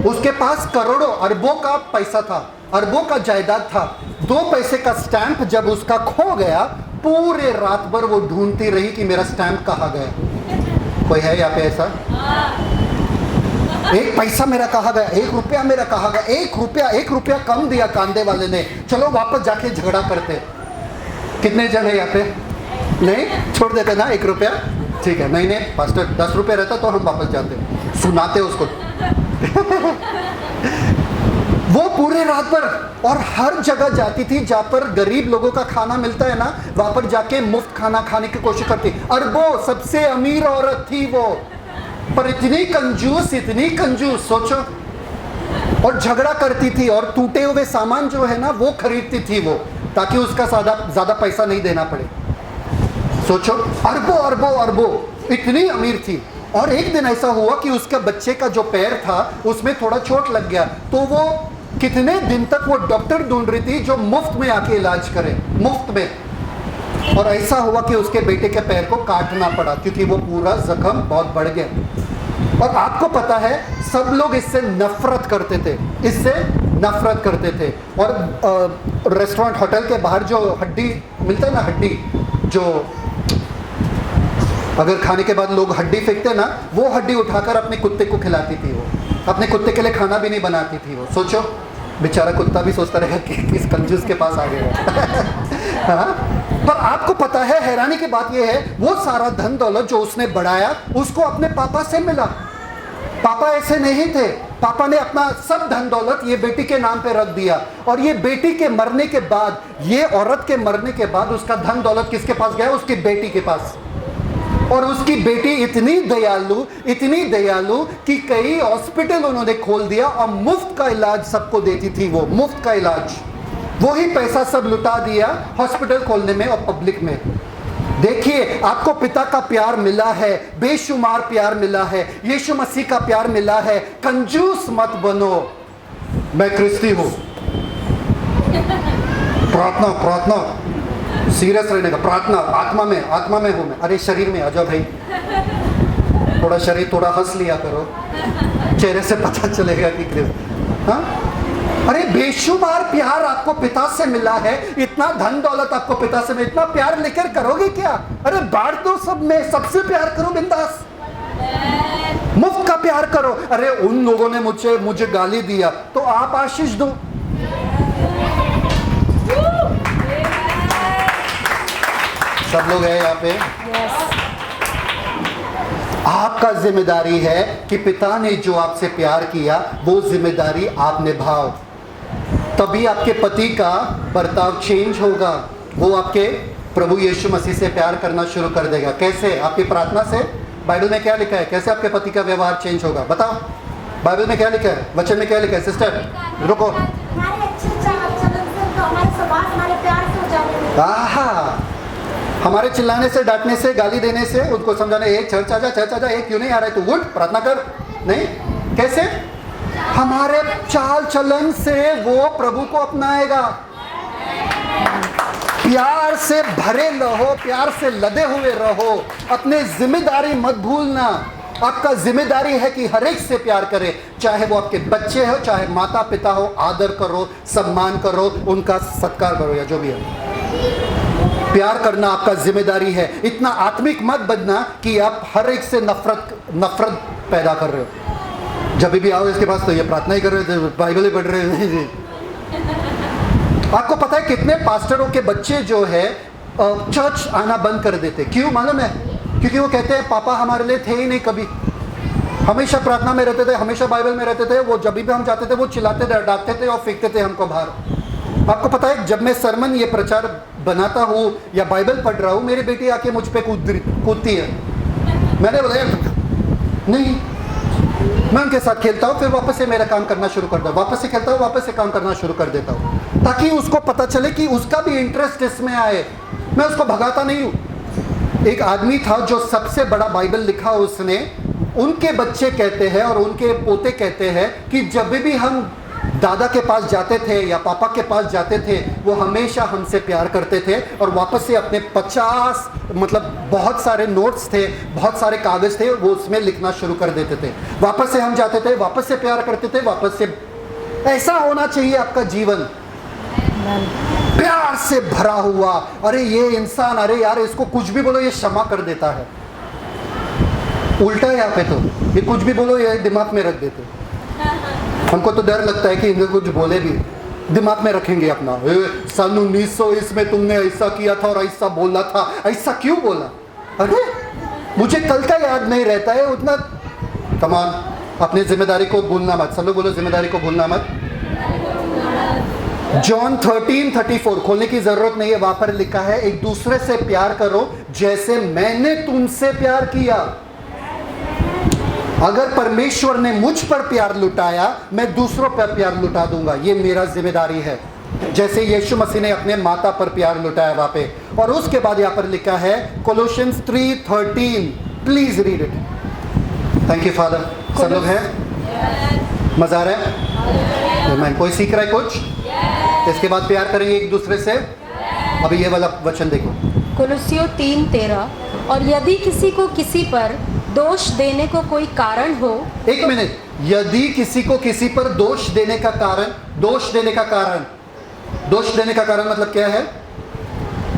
उसके पास करोड़ों अरबों का पैसा था, अरबों का जायदाद था। 2 पैसे का स्टैंप जब उसका खो गया, पूरे रात भर वो ढूंढती रही कि मेरा स्टैंप कहाँ गया। कोई है यहाँ पे ऐसा? 1 पैसा मेरा कहाँ गया, 1 रुपया मेरा कहाँ गया, 1 रुपया कम दिया कांदे वाले ने, चलो वापस जाके झगड़ा करते। कितने जन है यहाँ पे? नहीं, छोड़ देते ना 1 रुपया, ठीक है। नहीं पास्टर 10 रुपये रहता तो हम वापस जाते, सुनाते उसको। वो पूरे रात भर और हर जगह जाती थी जहाँ पर गरीब लोगों का खाना मिलता है ना, वहां पर जाके मुफ्त खाना खाने की कोशिश करती। अरबों सबसे अमीर औरत थी वो, पर इतनी कंजूस सोचो। और झगड़ा करती थी और टूटे हुए सामान जो है ना वो खरीदती थी वो, ताकि उसका ज्यादा पैसा नहीं देना पड़े। सोचो, अरबों इतनी अमीर थी। और एक दिन ऐसा हुआ कि उसके बच्चे का जो पैर था उसमें थोड़ा चोट लग गया, तो वो कितने दिन तक वो डॉक्टर ढूंढ रही थी जो मुफ्त में आके इलाज करे, मुफ्त में। और ऐसा हुआ कि उसके बेटे के पैर को काटना पड़ा क्योंकि वो पूरा जख्म बहुत बढ़ गया। और आपको पता है सब लोग इससे नफरत करते थे। और रेस्टोरेंट होटल के बाहर जो हड्डी मिलता है ना, हड्डी जो अगर खाने के बाद लोग हड्डी फेंकते ना, वो हड्डी उठाकर अपने कुत्ते को खिलाती थी। वो अपने कुत्ते के लिए खाना भी नहीं बनाती थी वो। सोचो, बेचारा कुत्ता भी सोचता रहेगा कि किस कंजूस के पास आ गया। हाँ? पर आपको पता है हैरानी की बात यह है, वो सारा धन दौलत जो उसने बढ़ाया उसको अपने पापा से मिला। पापा ऐसे नहीं थे, पापा ने अपना सब धन दौलत ये बेटी के नाम पे रख दिया। और ये बेटी के मरने के बाद, ये औरत के मरने के बाद उसका धन दौलत किसके पास गया? उसकी बेटी के पास। और उसकी बेटी इतनी दयालु कि कई हॉस्पिटल उन्होंने खोल दिया और मुफ्त का इलाज सबको देती थी वो, मुफ्त का इलाज। वही पैसा सब लुटा दिया हॉस्पिटल खोलने में और पब्लिक में। देखिए, आपको पिता का प्यार मिला है, बेशुमार प्यार मिला है, यीशु मसीह का प्यार मिला है। कंजूस मत बनो। मैं क्रिस्ती हूं, प्रार्थना प्रार्थना, सीरियस रहने का, प्रार्थना, आत्मा में हूँ मैं। अरे शरीर में आ जाओ भाई, थोड़ा शरीर थोड़ा हंस लिया करो, चेहरे से पता चलेगा कि हाँ। अरे बेशुमार प्यार आपको पिता से मिला है, इतना धन दौलत आपको पिता से मिला, इतना प्यार लेकर करोगे क्या? अरे बांट दो सब में, सबसे प्यार करो बिंदास, मुफ्त का प्यार करो। अरे उन लोगों ने मुझे गाली दिया तो आप आशीष दो। सब लोग हैं यहाँ पे? आपका जिम्मेदारी है कि पिता ने जो आपसे प्यार किया वो जिम्मेदारी आप निभाओ, तभी आपके पति का बर्ताव चेंज होगा। वो आपके प्रभु यीशु मसीह से प्यार करना शुरू कर देगा। कैसे? आपकी प्रार्थना से। बाइबल में क्या लिखा है? कैसे आपके पति का व्यवहार चेंज होगा? बताओ, बाइबल में क्या लिखा है? वचन में क्या लिखा है? सिस्टर रुको। हमारे चिल्लाने से, डांटने से, गाली देने से, उनको समझाने, एक चर्च आजा, एक क्यों नहीं आ रहा है, तू उठ प्रार्थना कर। नहीं, कैसे? हमारे चाल चलन से वो प्रभु को अपनाएगा। प्यार से भरे रहो, प्यार से लदे हुए रहो, अपने जिम्मेदारी मत भूलना। आपका जिम्मेदारी है कि हर एक से प्यार करें, चाहे वो आपके बच्चे हो, चाहे माता पिता हो, आदर करो, सम्मान करो, उनका सत्कार करो, या जो भी है। प्यार करना आपका जिम्मेदारी है। इतना आत्मिक मत बनना कि आप हर एक से नफरत पैदा कर रहे हो। जब भी आओ इसके पास तो ये प्रार्थना ही कर रहे थे, बाइबल ही पढ़ रहे थे। आपको पता है कितने पास्टरों के बच्चे जो है चर्च आना बंद कर देते? क्यों मालूम है? क्योंकि वो कहते हैं पापा हमारे लिए थे ही नहीं कभी, हमेशा प्रार्थना में रहते थे, हमेशा बाइबल में रहते थे। वो जब भी हम जाते थे वो चिल्लाते थे, डांटते थे और फेंकते थे हमको बाहर। आपको पता है जब मैं सरमन ये प्रचार बनाता हूँ या बाइबल पढ़ रहा हूँ, मेरी बेटी आके मुझ पे कूदती है। मैंने बोला नहीं, मैं उनके साथ खेलता हूँ, फिर वापस से मेरा काम करना शुरू करता हूँ, वापस से खेलता हूँ, वापस से काम करना शुरू कर देता हूँ, ताकि उसको पता चले कि उसका भी इंटरेस्ट इसमें आए। मैं उसको भगाता नहीं हूँ। एक आदमी था जो सबसे बड़ा बाइबल लिखा, उसने, उनके बच्चे कहते हैं और उनके पोते कहते हैं कि जब भी हम दादा के पास जाते थे या पापा के पास जाते थे, वो हमेशा हमसे प्यार करते थे और वापस से अपने 50 बहुत सारे नोट्स थे, बहुत सारे कागज थे, वो उसमें लिखना शुरू कर देते थे। वापस से हम जाते थे, वापस से प्यार करते थे, वापस से। ऐसा होना चाहिए आपका जीवन, प्यार से भरा हुआ। अरे ये इंसान, अरे यार इसको कुछ भी बोलो ये क्षमा कर देता है। उल्टा है यहाँ पे तो, ये कुछ भी बोलो ये दिमाग में रख देते। हमको तो डर लगता है कि इनको कुछ बोले भी दिमाग में रखेंगे अपना। सन 1920 में तुमने ऐसा किया था और ऐसा बोला था, ऐसा क्यों बोला? अरे मुझे कल का याद नहीं रहता है उतना। कमान, अपनी जिम्मेदारी को भूलना मत। सब लोग बोलो जिम्मेदारी को भूलना मत। जॉन 13:34 खोलने की जरूरत नहीं है, वहां पर लिखा है एक दूसरे से प्यार करो जैसे मैंने तुमसे प्यार किया। अगर परमेश्वर ने मुझ पर प्यार लुटाया, मैं दूसरों पर प्यार लुटा दूंगा। ये मेरा जिम्मेदारी है, जैसे यीशु मसीह ने अपने माता पर प्यार लुटाया वहां पे। और उसके बाद यहाँ पर लिखा है Colossians 3:13, please read it. Thank you father. सब लोग हैं? मजा आ रहा है? मैं कोई सीख रहा है कुछ? इसके बाद प्यार करेंगे एक दूसरे से। अभी ये वाला वचन देखो, कोलोसियों 3:13, और यदि किसी को किसी पर दोष देने को कोई कारण हो। एक मिनट, यदि किसी को किसी पर दोष देने का कारण, दोष देने का कारण मतलब क्या है?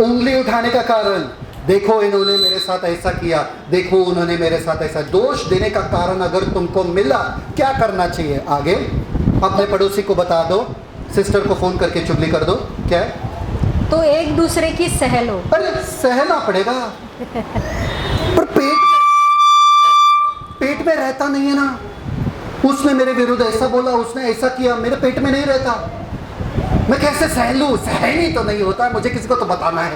उंगली उठाने का कारण। देखो इन्होंने मेरे साथ ऐसा किया, देखो उन्होंने मेरे साथ ऐसा। दोष देने का कारण अगर तुमको मिला, क्या करना चाहिए? आगे अपने पड़ोसी को बता दो, सिस्टर को फोन करके चुगली कर दो। क्या? तो एक दूसरे की सह लो। अरे सहना पड़ेगा, पर पेट में रहता नहीं है ना। उसने मेरे विरुद्ध ऐसा बोला, उसने ऐसा किया, मेरे पेट में नहीं रहता। मैं कैसे सह लूं? सहनी तो नहीं होता, मुझे किसी को तो बताना है।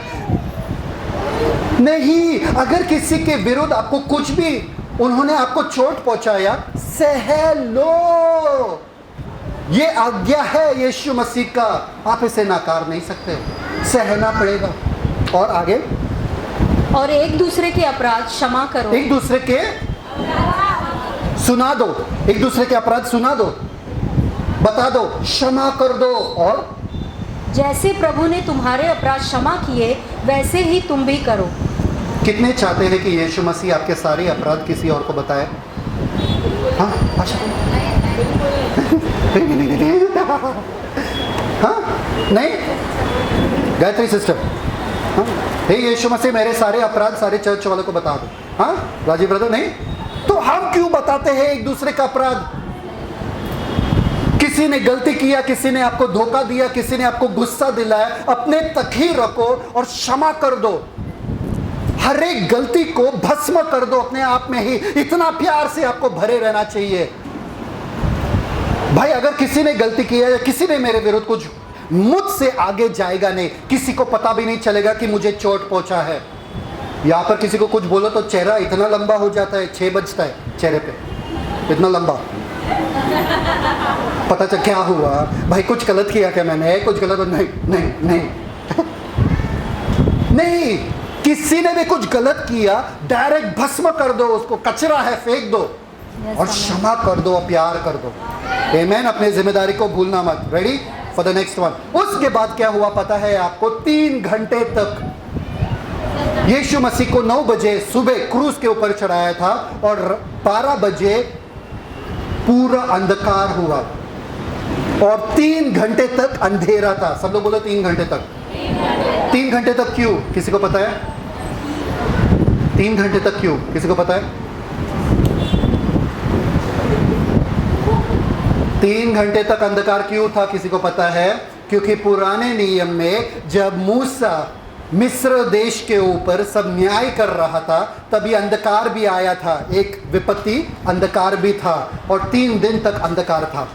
नहीं, अगर किसी के विरुद्ध आपको कुछ भी, उन्होंने आपको चोट पहुंचाया, सह लो। ये आज्ञा है यीशु मसीह का, आप इसे नकार नहीं सकते, सहना पड़ेगा। और आगे, और एक दूसरे के अपराध क्षमा करो। एक दूसरे के सुना दो, एक दूसरे के अपराध सुना दो, बता दो, क्षमा कर दो। और जैसे प्रभु ने तुम्हारे अपराध क्षमा किए वैसे ही तुम भी करो। कितने चाहते हैं कि यीशु मसीह आपके सारे अपराध किसी और को बताए? हाँ, अच्छा। हाँ, नहीं गायत्री सिस्टर, हाँ, हे यीशु मसीह मेरे सारे अपराध सारे चर्च वालों को बता दो। हाँ, राजीव ब्रदर, नहीं तो हम क्यों बताते हैं एक दूसरे का अपराध? किसी ने गलती किया, किसी ने आपको धोखा दिया, किसी ने आपको गुस्सा दिलाया, अपने तक ही रखो और क्षमा कर दो। हर एक गलती को भस्म कर दो अपने आप में ही। इतना प्यार से आपको भरे रहना चाहिए। भाई अगर किसी ने गलती किया या किसी ने मेरे विरुद्ध कुछ, मुझसे आगे जाएगा नहीं, किसी को पता भी नहीं चलेगा कि मुझे चोट पहुंचा है। यहां पर किसी को कुछ बोलो तो चेहरा इतना लंबा हो जाता है, 6 बजता है चेहरे पे, इतना लंबा। पता चल क्या हुआ भाई, कुछ गलत किया क्या मैंने? कुछ गलत नहीं नहीं नहीं नहीं, किसी ने भी कुछ गलत किया डायरेक्ट भस्म कर दो उसको, कचरा है फेंक दो और क्षमा कर दो और प्यार कर दो। आमेन। अपनी जिम्मेदारी को भूलना मत। Ready for the next one. उसके बाद क्या हुआ पता है आपको? 3 घंटे तक यीशु मसीह को 9 बजे सुबह क्रूस के ऊपर चढ़ाया था और 12 बजे पूरा अंधकार हुआ और 3 घंटे तक अंधेरा था। सब लोग बोलो 3 घंटे तक। 3 घंटे तक क्यों? किसी को पता है? 3 घंटे तक क्यों? किसी को पता है? 3 घंटे तक अंधकार क्यों था? किसी को पता है? क्योंकि पुराने नियम में जब मूसा मिस्र देश के ऊपर सब न्याय कर रहा था तभी अंधकार भी आया था, एक विपत्ति अंधकार भी था और 3 दिन तक अंधकार था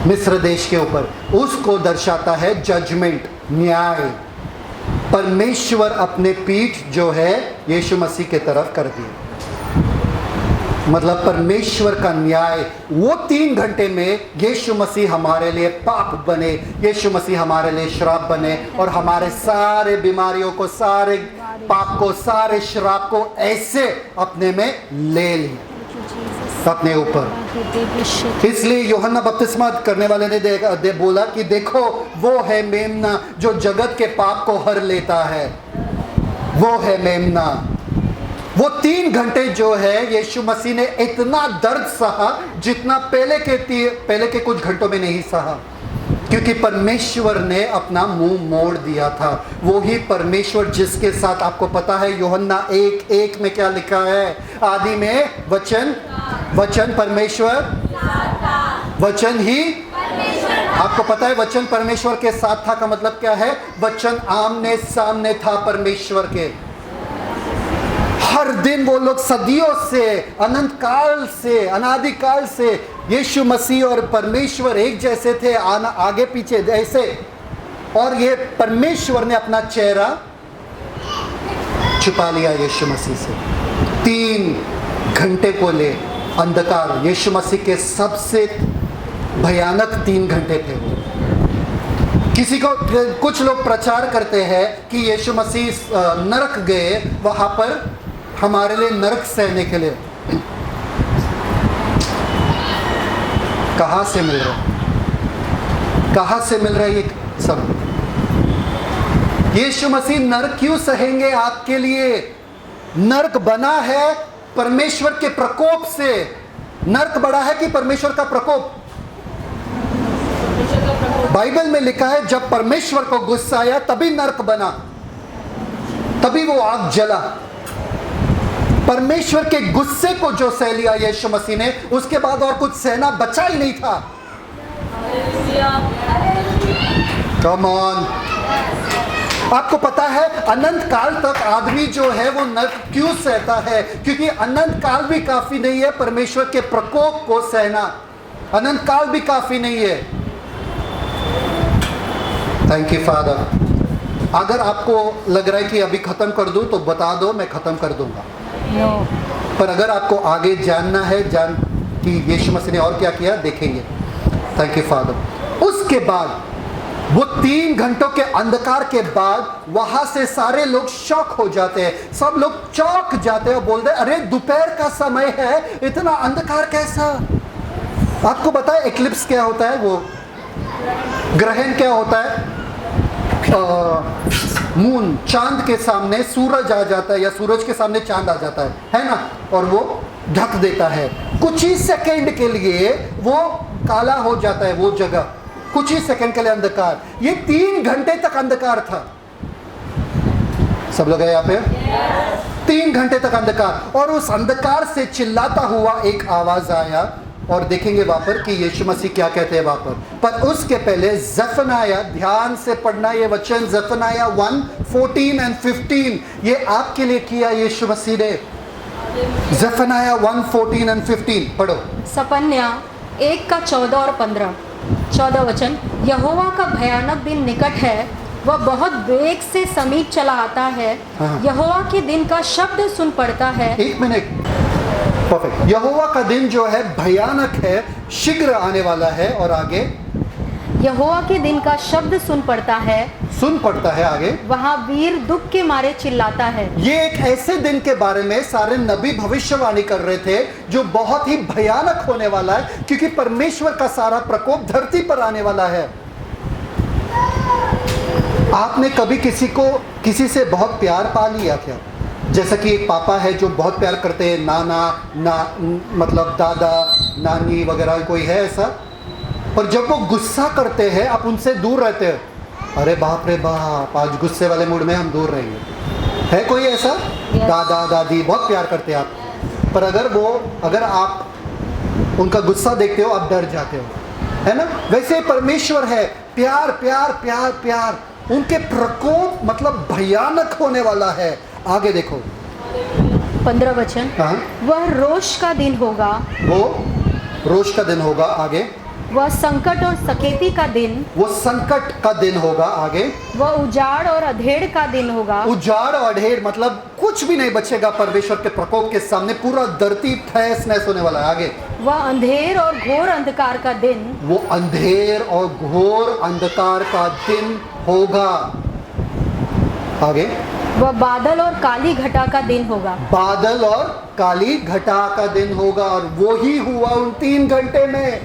मिस्र देश के ऊपर। उसको दर्शाता है जजमेंट, न्याय। परमेश्वर अपने पीठ जो है यीशु मसीह के तरफ कर दी, मतलब परमेश्वर का न्याय। वो 3 घंटे में यीशु मसीह हमारे लिए पाप बने, यीशु मसीह हमारे लिए श्राप बने और हमारे सारे बीमारियों को, सारे पाप को, सारे श्राप को ऐसे अपने में ले लिए अपने ऊपर। इसलिए यूहन्ना बपतिस्मा करने वाले ने बोला कि देखो वो है मेमना जो जगत के पाप को हर लेता है, वो है मेमना। वो 3 घंटे जो है यीशु मसीह ने इतना दर्द सहा जितना पहले के कुछ घंटों में नहीं सहा, क्योंकि परमेश्वर ने अपना मुंह मोड़ दिया था। वो ही परमेश्वर जिसके साथ आपको पता है यूहन्ना 1:1 में क्या लिखा है? आदि में वचन, वचन परमेश्वर, वचन ही आपको पता है वचन परमेश्वर के साथ था का मतलब क्या है? वचन आमने सामने था परमेश्वर के। हर दिन वो लोग सदियों से, अनंत काल से, अनादि काल से यीशु मसीह और परमेश्वर एक जैसे थे, आगे पीछे ऐसे। और ये परमेश्वर ने अपना चेहरा छुपा लिया यीशु मसीह से। 3 घंटे को ले अंधकार यीशु मसीह के सबसे भयानक 3 घंटे थे। किसी को, कुछ लोग प्रचार करते हैं कि यीशु मसीह नरक गए वहां पर हमारे लिए नरक सहने के लिए। कहां से मिल रहा है? कहां से मिल रहा है ये सब? यीशु मसीह नरक क्यों सहेंगे आपके लिए? नरक बना है परमेश्वर के प्रकोप से। नरक बड़ा है कि परमेश्वर का प्रकोप? बाइबल में लिखा है जब परमेश्वर को गुस्सा आया तभी नरक बना, तभी वो आग जला। परमेश्वर के गुस्से को जो सह लिया यीशु मसीह ने, उसके बाद और कुछ सहना बचा ही नहीं था। Come on. आपको पता है अनंत काल तक आदमी जो है वो नरक क्यों सहता है? क्योंकि अनंत काल भी काफी नहीं है परमेश्वर के प्रकोप को सहना। अनंत काल भी काफी नहीं है। Thank you father. अगर आपको लग रहा है कि अभी खत्म कर दूं तो बता दो, मैं खत्म कर दूंगा। पर अगर आपको आगे जानना है कि यीशु मसीह ने और क्या किया, देखेंगे। Thank you father. उसके बाद वो 3 घंटों के अंधकार के बाद वहां से सारे लोग शॉक हो जाते हैं, सब लोग चौंक जाते हैं और बोलते हैं अरे दोपहर का समय है, इतना अंधकार कैसा? आपको पता है एक्लिप्स क्या होता है? वो ग्रहण क्या होता है? मून, चांद के सामने सूरज आ जाता है या सूरज के सामने चांद आ जाता है ना, और वो ढक देता है। कुछ ही सेकंड के लिए वो काला हो जाता है वो जगह, कुछ ही सेकंड के लिए अंधकार। ये 3 घंटे तक अंधकार था। सब लोग हैं यहाँ पे? 3 घंटे तक अंधकार, और उस अंधकार से चिल्लाता हुआ एक आवाज आया, और देखेंगे वहां पर कि यीशु मसीह क्या कहते हैं वहां पर उसके पहले ज़फनाया, ध्यान से पढ़ना ये वचन, ज़फनाया 1:14 और 15, ये आपके लिए किया यीशु मसीह ने। ज़फनाया 1:14 और 15 पढ़ो। सपन्या 1 का 14 और 15, 14 वचन। यहोवा का भयानक दिन निकट है, वह बहुत वेग से समीप चला आता है। हाँ। यहोवा के दिन का शब्द सुन पड़ता है। 1 मिनट, परफेक्ट। यहोवा का दिन जो है भयानक है, शीघ्र आने वाला है, और आगे यहोवा के दिन का शब्द सुन पड़ता है, आगे वहाँ वीर दुख के मारे चिल्लाता है। ये एक ऐसे दिन के बारे में सारे नबी भविष्यवाणी कर रहे थे जो बहुत ही भयानक होने वाला है, क्योंकि परमेश्वर का सारा प्रकोप धरती पर आने वाला है। आपने कभी किसी से बहुत प्यार पा लिया क्या? जैसा कि एक पापा है जो बहुत प्यार करते हैं, मतलब दादा नानी वगैरह, कोई है ऐसा? पर जब वो गुस्सा करते हैं आप उनसे दूर रहते हैं, अरे बाप रे बाप, आज गुस्से वाले मूड में हम दूर रहेंगे। है कोई ऐसा? दादा दादी बहुत प्यार करते हैं आप, पर अगर आप उनका गुस्सा देखते हो आप डर जाते हो, है ना? वैसे परमेश्वर है, प्यार प्यार प्यार प्यार, उनके प्रकोप मतलब भयानक होने वाला है। आगे देखो 15 वचन। हाँ। वह रोष का दिन होगा, वो रोष का दिन होगा। आगे वह संकट और सकेती का दिन, वो संकट का दिन होगा। आगे वह उजाड़ और अधेड़ का दिन होगा। उजाड़ और अधेड़ मतलब कुछ भी नहीं बचेगा परमेश्वर के प्रकोप के सामने, पूरा धरती तहस नहस होने वाला है। आगे वह अंधेर और घोर अंधकार का दिन, वो अंधेर और घोर अंधकार का दिन होगा। आगे वह बादल और काली घटा का दिन होगा। बादल और काली घटा का दिन होगा, और वो ही हुआ उन 3 घंटे में।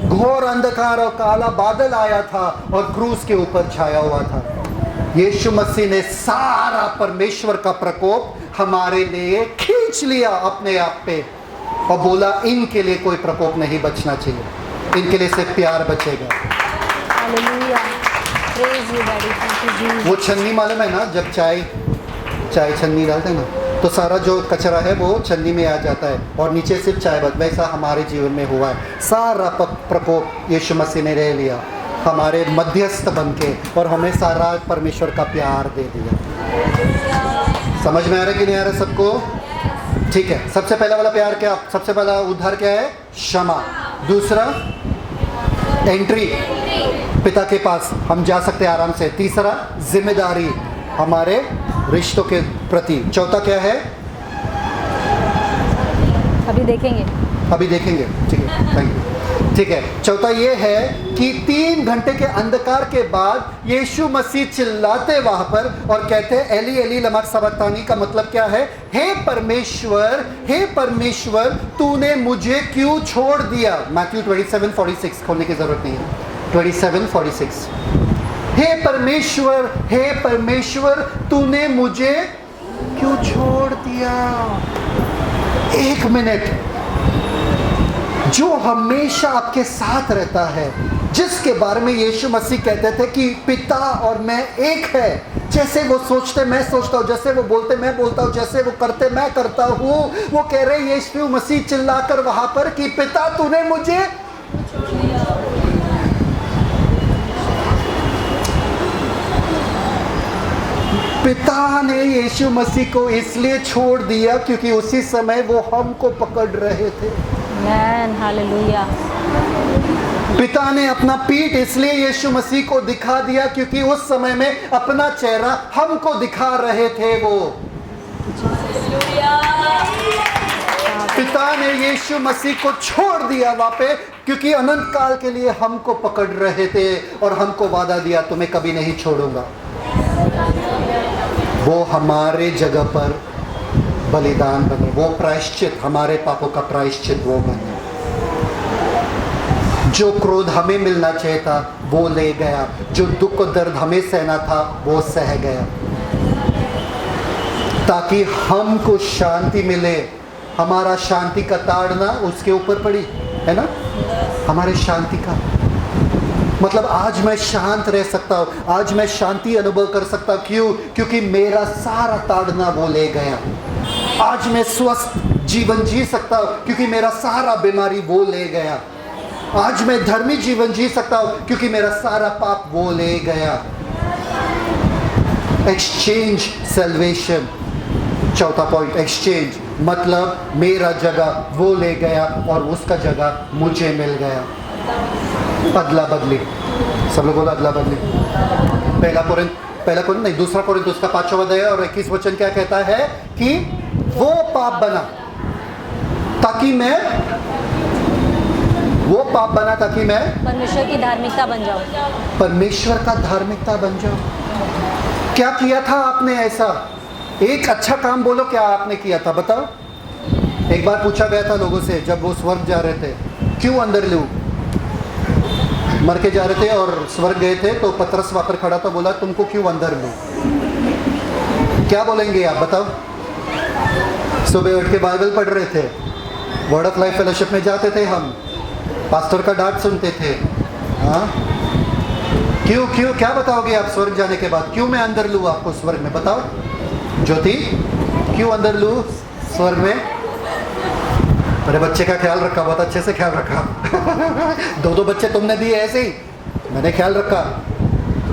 घोर अंधकार और काला बादल आया था और क्रूस के ऊपर छाया हुआ था। यीशु मसीह ने सारा परमेश्वर का प्रकोप हमारे लिए खींच लिया अपने आप पे, और बोला इनके लिए कोई प्रकोप नहीं बचना चाहिए, इनके लिए सिर्फ प्यार बचेगा। Hallelujah, praise you daddy, thank you Jesus. वो छन्नी मालूम है ना, जब चाय छन्नी डालते हैं ना, तो सारा जो कचरा है वो छन्नी में आ जाता है और नीचे सिर्फ चाय बच, वैसा हमारे जीवन में हुआ है। सारा प्रकोप यीशु मसीह ने ले लिया हमारे मध्यस्थ बन के, और हमें सारा परमेश्वर का प्यार दे दिया। समझ में आ रहा है कि नहीं आ रहा सबको? ठीक है। सबसे पहला वाला प्यार क्या, सबसे पहला उद्धार क्या है? क्षमा। दूसरा एंट्री, पिता के पास हम जा सकते हैं आराम से। तीसरा जिम्मेदारी हमारे रिश्तों के प्रति। चौथा क्या है? अभी देखेंगे। ठीक है, थैंक यू। ठीक है, चौथा ये है कि 3 घंटे के अंधकार के बाद यीशु मसीह चिल्लाते वहां पर और कहते हैं एली एली लमा सबक्तानी। का मतलब क्या है? हे परमेश्वर तूने मुझे क्यों छोड़ दिया। मैथ्यू 27:46 खोलने की जरूरत नहीं है। 27:46। हे परमेश्वर तूने मुझे क्यों छोड़ दिया। 1 मिनट, जो हमेशा आपके साथ रहता है, जिसके बारे में यीशु मसीह कहते थे कि पिता और मैं एक है, जैसे वो सोचते मैं सोचता हूँ, जैसे वो बोलते मैं बोलता हूँ, जैसे वो करते मैं करता हूँ। वो कह रहे यीशु मसीह चिल्लाकर वहां पर कि पिता तूने मुझे पिता ने यीशु मसीह को इसलिए छोड़ दिया क्योंकि उसी समय वो हमको पकड़ रहे थे। आमेन, हालेलुया। पिता ने अपना पीठ इसलिए यीशु मसीह को दिखा दिया क्योंकि उस समय में अपना चेहरा हमको दिखा रहे थे। वो पिता ने यीशु मसीह को छोड़ दिया वहां पे क्योंकि अनंत काल के लिए हमको पकड़ रहे थे और हमको वादा दिया तुम्हें कभी नहीं छोड़ूंगा। वो हमारे जगह पर बलिदान बने, वो प्रायश्चित, हमारे पापों का प्रायश्चित वो बने। जो क्रोध हमें मिलना चाहिए था वो ले गया, जो दुख और दर्द हमें सहना था वो सह गया, ताकि हमको शांति मिले। हमारा शांति का ताड़ना उसके ऊपर पड़ी है ना, हमारे शांति का मतलब आज मैं शांत रह सकता हूँ, आज मैं शांति अनुभव कर सकता हूँ। क्यों? क्योंकि मेरा सारा ताड़ना वो ले गया। आज मैं स्वस्थ जीवन जी सकता हूँ क्योंकि मेरा सारा बीमारी वो ले गया। आज मैं धर्मी जीवन जी सकता हूँ क्योंकि मेरा सारा पाप वो ले गया। एक्सचेंज सैल्वेशन, चौथा पॉइंट, एक्सचेंज मतलब मेरा जगह वो ले गया और उसका जगह मुझे मिल गया। अदला बदली, सब लोग बोला अदला बदली। पहला कोरिन्थ नहीं, दूसरा कोरिन्थ उसका 5वां अध्याय और 21 वचन क्या कहता है कि वो पाप बना ताकि मैं परमेश्वर की धार्मिकता बन जाऊं, परमेश्वर का धार्मिकता बन जाऊं। क्या किया था आपने ऐसा? एक अच्छा काम बोलो, क्या आपने किया था बताओ। एक बार पूछा गया था लोगों से जब वो स्वर्ग जा रहे थे, क्यों अंदर लूं? मर के जा रहे थे और स्वर्ग गए थे, तो पतरस वहां पर खड़ा था, बोला तुमको क्यों अंदर लूं? क्या बोलेंगे आप बताओ? सुबह उठ के बाइबल पढ़ रहे थे, वर्ड ऑफ लाइफ फेलोशिप में जाते थे, हम पास्टर का डांट सुनते थे। हाँ, क्यों क्या बताओगे आप स्वर्ग जाने के बाद? क्यों मैं अंदर लूं आपको स्वर्ग में? बताओ ज्योति, क्यों अंदर लूं स्वर्ग में? मेरे बच्चे का ख्याल रखा, बहुत अच्छे से ख्याल रखा। दो बच्चे तुमने दिए ऐसे ही, मैंने ख्याल रखा,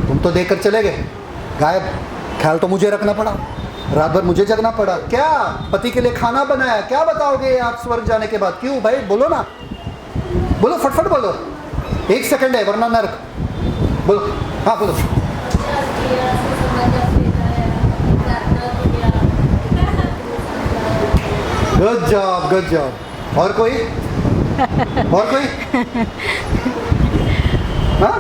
तुम तो देकर चले गए गायब। ख्याल तो मुझे रखना पड़ा, रात भर मुझे जगना पड़ा। क्या पति के लिए खाना बनाया? क्या बताओगे आप स्वर्ग जाने के बाद? क्यों भाई बोलो ना, बोलो फटफट बोलो, 1 सेकंड है वरना नर्क। बोलो, हाँ बोलो। Good job, good job. और कोई? हाँ?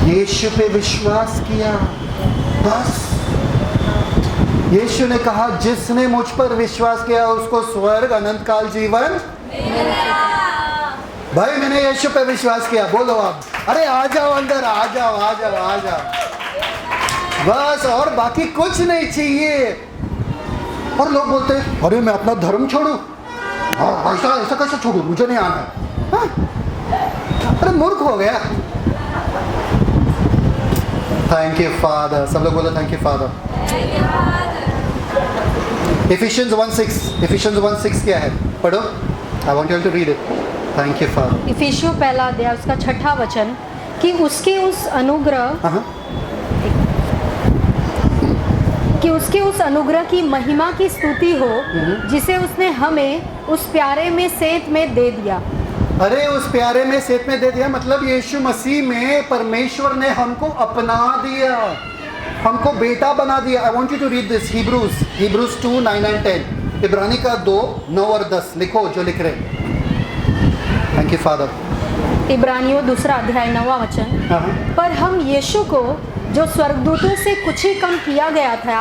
यीशु पे विश्वास किया, बस। यीशु ने कहा जिसने मुझ पर विश्वास किया उसको स्वर्ग अनंत काल जीवन। भाई मैंने यीशु पे विश्वास किया, बोलो आप। अरे आ जाओ अंदर, आ जाओ। बस, और बाकी कुछ नहीं चाहिए। और लोग बोलते हैं अरे मैं अपना धर्म छोड़ू, ऐसा कैसे छोड़ू, मुझे नहीं आना। हाँ? अरे मूर्ख हो गया। थैंक यू फादर, सब लोग बोलो थैंक यू फादर। Ephesians 1:6 क्या है? पढ़ो, I want you to read it. Thank you father. इफिसियों पहला अध्याय उसका 6वां वचन, कि उसके उस अनुग्रह की महिमा की स्तुति हो जिसे उसने हमें उस प्यारे में सेंत में दे दिया। अरे उस प्यारे में सेंत में दे दिया मतलब यीशु मसीह में परमेश्वर ने हमको अपना दिया, हमको बेटा बना दिया। I want you to read this, Hebrews 2:9 and 10, इब्रानी का 2:9 और 10 लिखो जो लिख रहे। Thank you father. इब्रानियों 2 अध्याय 9वां वचन, पर हम यीशु को जो स्वर्गदूतों से कुछ ही कम किया गया था,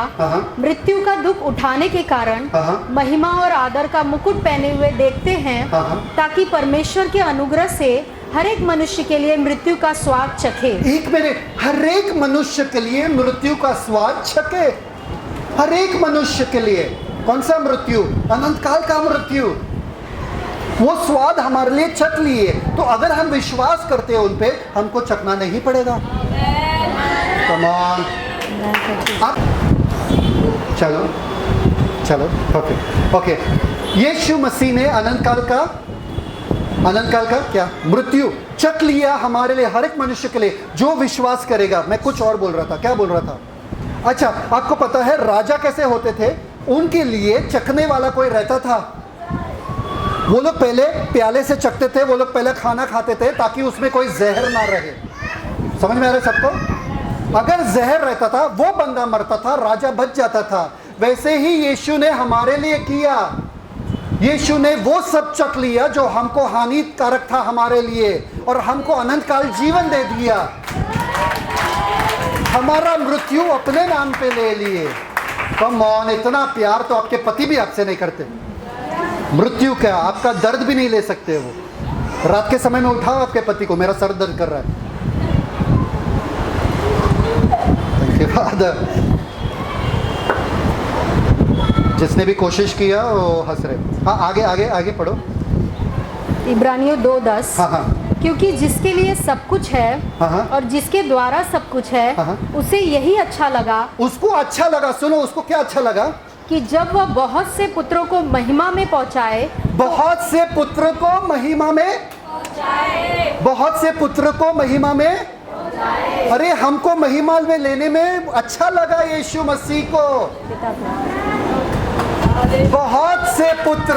मृत्यु का दुख उठाने के कारण महिमा और आदर का मुकुट पहने हुए देखते हैं, ताकि परमेश्वर के अनुग्रह से हर एक मनुष्य के लिए मृत्यु का स्वाद चखे। एक मिनट, हर एक मनुष्य के लिए मृत्यु का स्वाद चखे? हर एक मनुष्य के लिए कौन सा मृत्यु? अनंत काल का मृत्यु। वो स्वाद हमारे लिए चख लिए, तो अगर हम विश्वास करते हैं उन पे, हमको चखना नहीं पड़ेगा। कम ऑन, चलो ओके। यीशु मसीह ने अनंत काल का क्या मृत्यु चख लिया हमारे लिए, हर एक मनुष्य के लिए जो विश्वास करेगा। मैं कुछ और बोल रहा था, क्या बोल रहा था? अच्छा, आपको पता है राजा कैसे होते थे? उनके लिए चखने वाला कोई रहता था। वो लोग पहले प्याले से चखते थे, वो लोग पहले खाना खाते थे ताकि उसमें कोई जहर ना रहे। समझ में आ रहा है सबको? अगर जहर रहता था वो बंदा मरता था, राजा बच जाता था। वैसे ही यीशु ने हमारे लिए किया। यीशु ने वो सब चख लिया जो हमको हानिकारक था हमारे लिए, और हमको अनंत काल जीवन दे दिया। हमारा मृत्यु अपने नाम पे ले लिए। कम ऑन, इतना प्यार तो आपके पति भी आपसे नहीं करते। मृत्यु क्या, आपका दर्द भी नहीं ले सकते वो। रात के समय में उठाओ आपके पति को, मेरा सर दर्द कर रहा है। Thank you, Father। जिसने भी कोशिश किया वो हंस रहे। हाँ, आगे आगे आगे पढ़ो। इब्रानियों 2:10। हाँ हाँ क्योंकि जिसके लिए सब कुछ है हाँ। और जिसके द्वारा सब कुछ है, हाँ। उसे यही अच्छा लगा उसको अच्छा लगा। सुनो, उसको क्या अच्छा लगा? कि जब वह बहुत से पुत्रों को महिमा में पहुंचाए, बहुत से पुत्र को महिमा में, बहुत से पुत्र को महिमा में। अरे हमको महिमा में लेने में अच्छा लगा यीशु मसीह को। बहुत से पुत्र,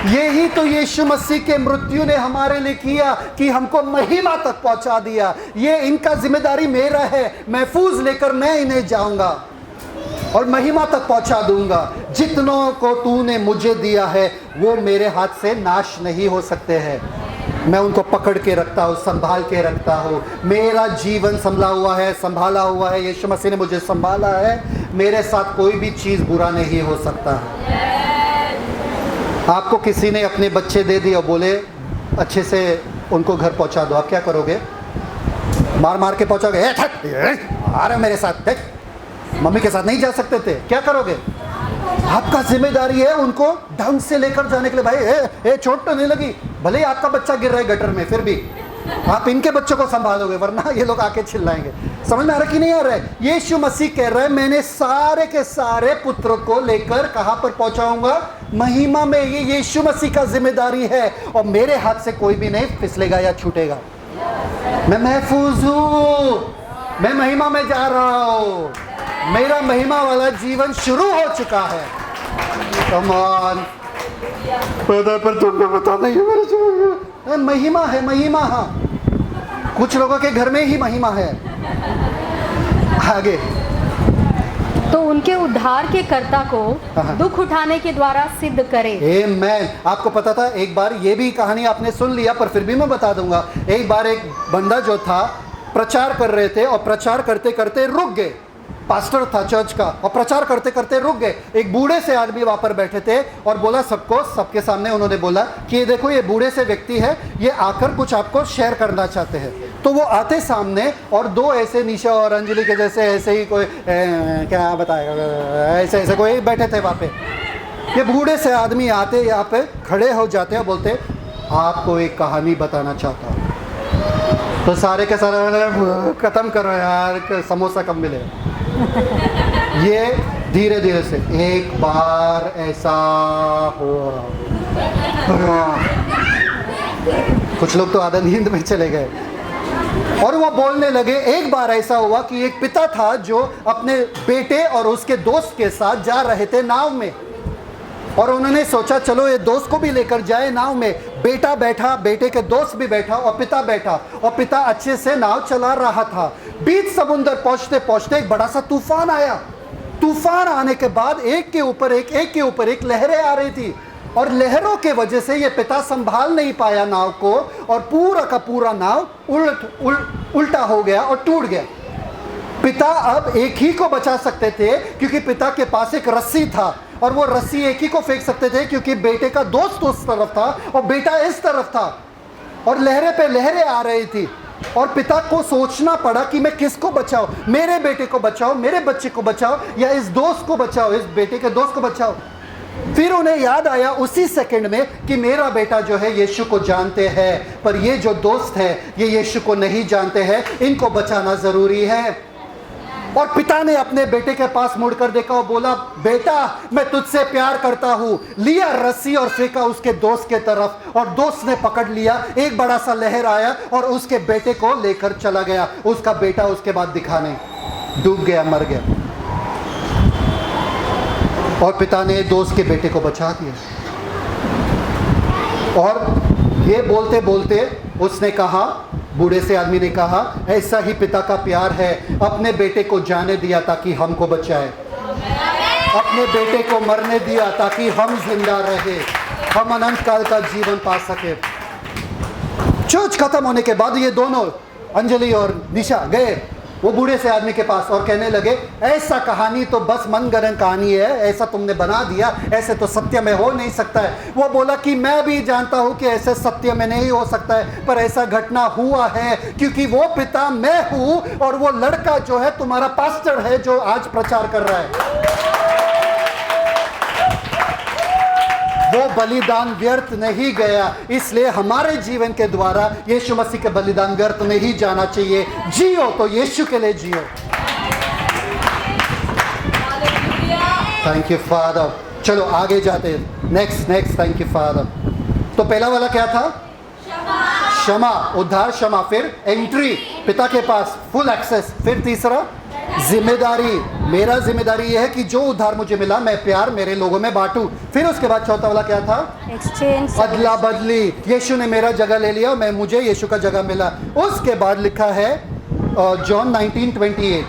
यही तो यीशु मसीह के मृत्यु ने हमारे लिए किया कि हमको महिमा तक पहुंचा दिया। ये इनका जिम्मेदारी मेरा है, महफूज लेकर मैं इन्हें जाऊंगा और महिमा तक पहुंचा दूंगा। जितनों को तूने मुझे दिया है वो मेरे हाथ से नाश नहीं हो सकते हैं। मैं उनको पकड़ के रखता हूँ, संभाल के रखता हूँ। मेरा जीवन संभला हुआ है, संभाला हुआ है। यीशु मसीह ने मुझे संभाला है। मेरे साथ कोई भी चीज़ बुरा नहीं हो सकता है। आपको किसी ने अपने बच्चे दे दिए और बोले अच्छे से उनको घर पहुंचा दो, आप क्या करोगे? मार मार के पहुंचाओगे? आ रहे मेरे साथ, मम्मी के साथ नहीं जा सकते थे, क्या करोगे? आपका जिम्मेदारी है उनको ढंग से लेकर जाने के लिए। भाई चोट तो नहीं लगी, भले ही आपका बच्चा गिर रहा है गटर में, फिर भी आप इनके बच्चों को संभालोगे, वरना ये लोग आके चिल्लाएंगे। समझ में आ रहा कि नहीं आ रहा है? यीशु मसीह कह रहा है मैंने सारे के सारे पुत्रों को लेकर कहां पर पहुंचाऊंगा? महिमा में। ये यीशु मसीह का जिम्मेदारी है और मेरे हाथ से कोई भी नहीं फिसलेगा या छूटेगा। मैं महफूज हूं, मैं महिमा में जा रहा हूं। मेरा महिमा वाला जीवन शुरू हो चुका है। कम ऑन, पर तुमको पता नहीं है मेरे जीवन में महिमा है। महिमा, हाँ, कुछ लोगों के घर में ही महिमा है। आगे, तो उनके उद्धार के कर्ता को दुख उठाने के द्वारा सिद्ध करे। मैं आपको पता था, एक बार ये भी कहानी आपने सुन लिया पर फिर भी मैं बता दूंगा। एक बार एक बंदा जो था प्रचार कर रहे थे और प्रचार करते करते रुक गए। पास्टर था चर्च का और प्रचार करते करते रुक गए। एक बूढ़े से आदमी वहां पर बैठे थे और बोला सबको, सबके सामने उन्होंने बोला कि ये देखो ये बूढ़े से व्यक्ति है, ये आकर कुछ आपको शेयर करना चाहते हैं। तो वो आते सामने और दो ऐसे निशा और अंजलि के जैसे ऐसे ही कोई क्या बताएगा, ऐसे ऐसे कोई बैठे थे वहाँ पे। ये बूढ़े से आदमी आते यहाँ पे खड़े हो जाते और बोलते आपको एक कहानी बताना चाहता हूँ। तो सारे के सारे खत्म करो यार, समोसा कब मिलेगा। ये धीरे धीरे से एक बार ऐसा हुआ, कुछ लोग तो आधा नींद में चले गए और वो बोलने लगे। एक बार ऐसा हुआ कि एक पिता था जो अपने बेटे और उसके दोस्त के साथ जा रहे थे नाव में और उन्होंने सोचा चलो ये दोस्त को भी लेकर जाए नाव में। बेटा बैठा, बेटे के दोस्त भी बैठा और पिता बैठा और पिता अच्छे से नाव चला रहा था। बीच समुद्र पहुंचते पहुंचते एक बड़ा सा तूफान आया। तूफान आने के बाद एक के ऊपर एक लहरें आ रही थी और लहरों के वजह से ये पिता संभाल नहीं पाया नाव को और पूरा का पूरा नाव उल्टा हो गया और टूट गया। पिता अब एक ही को बचा सकते थे क्योंकि पिता के पास एक रस्सी था और वो रस्सी एक ही को फेंक सकते थे क्योंकि बेटे का दोस्त उस तरफ था और बेटा इस तरफ था और लहरें पे लहरें आ रही थी और पिता को सोचना पड़ा कि मैं किसको बचाऊं, मेरे बेटे को बचाओ, मेरे बच्चे को बचाओ या इस दोस्त को बचाओ, इस बेटे के दोस्त को बचाओ। फिर उन्हें याद आया उसी सेकंड में कि मेरा बेटा जो है यीशु को जानते हैं पर ये जो दोस्त है ये यीशु को नहीं जानते हैं, इनको बचाना जरूरी है। और पिता ने अपने बेटे के पास मुड़कर देखा और बोला बेटा मैं तुझसे प्यार करता हूँ। लिया रस्सी और फेंका उसके दोस्त के तरफ और दोस्त ने पकड़ लिया। एक बड़ा सा लहर आया और उसके बेटे को लेकर चला गया। उसका बेटा उसके बाद दिखा नहीं, डूब गया, मर गया और पिता ने दोस्त के बेटे को बचा दिया। और ये बोलते बोलते उसने कहा, बूढ़े से आदमी ने कहा ऐसा ही पिता का प्यार है, अपने बेटे को जाने दिया ताकि हमको बचाए, अपने बेटे को मरने दिया ताकि हम जिंदा रहे, हम अनंत काल का जीवन पा सके। चर्च खत्म होने के बाद ये दोनों अंजलि और निशा गए वो बूढ़े से आदमी के पास और कहने लगे, ऐसा कहानी तो बस मनगढ़ंत कहानी है, ऐसा तुमने बना दिया, ऐसे तो सत्य में हो नहीं सकता है। वो बोला कि मैं भी जानता हूँ कि ऐसे सत्य में नहीं हो सकता है, पर ऐसा घटना हुआ है क्योंकि वो पिता मैं हूँ और वो लड़का जो है तुम्हारा पास्टर है जो आज प्रचार कर रहा है। वो बलिदान व्यर्थ नहीं गया, इसलिए हमारे जीवन के द्वारा यीशु मसीह के बलिदान व्यर्थ नहीं जाना चाहिए। जियो तो यीशु के लिए जियो। Thank you father. चलो आगे जाते हैं। Next thank you father. तो पहला वाला क्या था? क्षमा, उद्धार, क्षमा। फिर एंट्री पिता के पास, फुल एक्सेस। फिर तीसरा जिम्मेदारी। मेरा जिम्मेदारी यह है कि जो उद्धार मुझे मिला मैं प्यार मेरे लोगों में बांटूं। फिर उसके बाद चौथा वाला क्या था? एक्सचेंज, अदला बदली। यीशु ने मेरा जगह ले लिया, मैं मुझे यीशु का जगह मिला। उसके बाद लिखा है जॉन 19:28,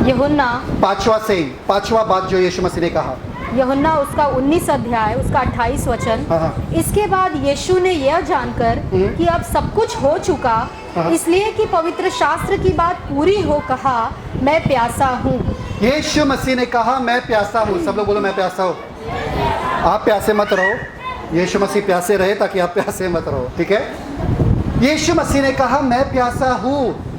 यूहन्ना, पांचवा बात जो यीशु मसीह ने कहा। यूहन्ना उसका 19 अध्याय उसका 28 वचन। हाँ। इसके बाद यीशु ने यह जानकर कि अब सब कुछ हो चुका, इसलिए कि पवित्र शास्त्र की बात पूरी हो, कहा मैं प्यासा हूँ। यीशु मसीह ने कहा मैं प्यासा हूँ। सब लोग बोलो मैं प्यासा हूँ। आप प्यासे मत रहो, यीशु मसीह प्यासे रहे ताकि आप प्यासे मत रहो, ठीक है? यीशु मसीह ने कहा मैं प्यासा हूँ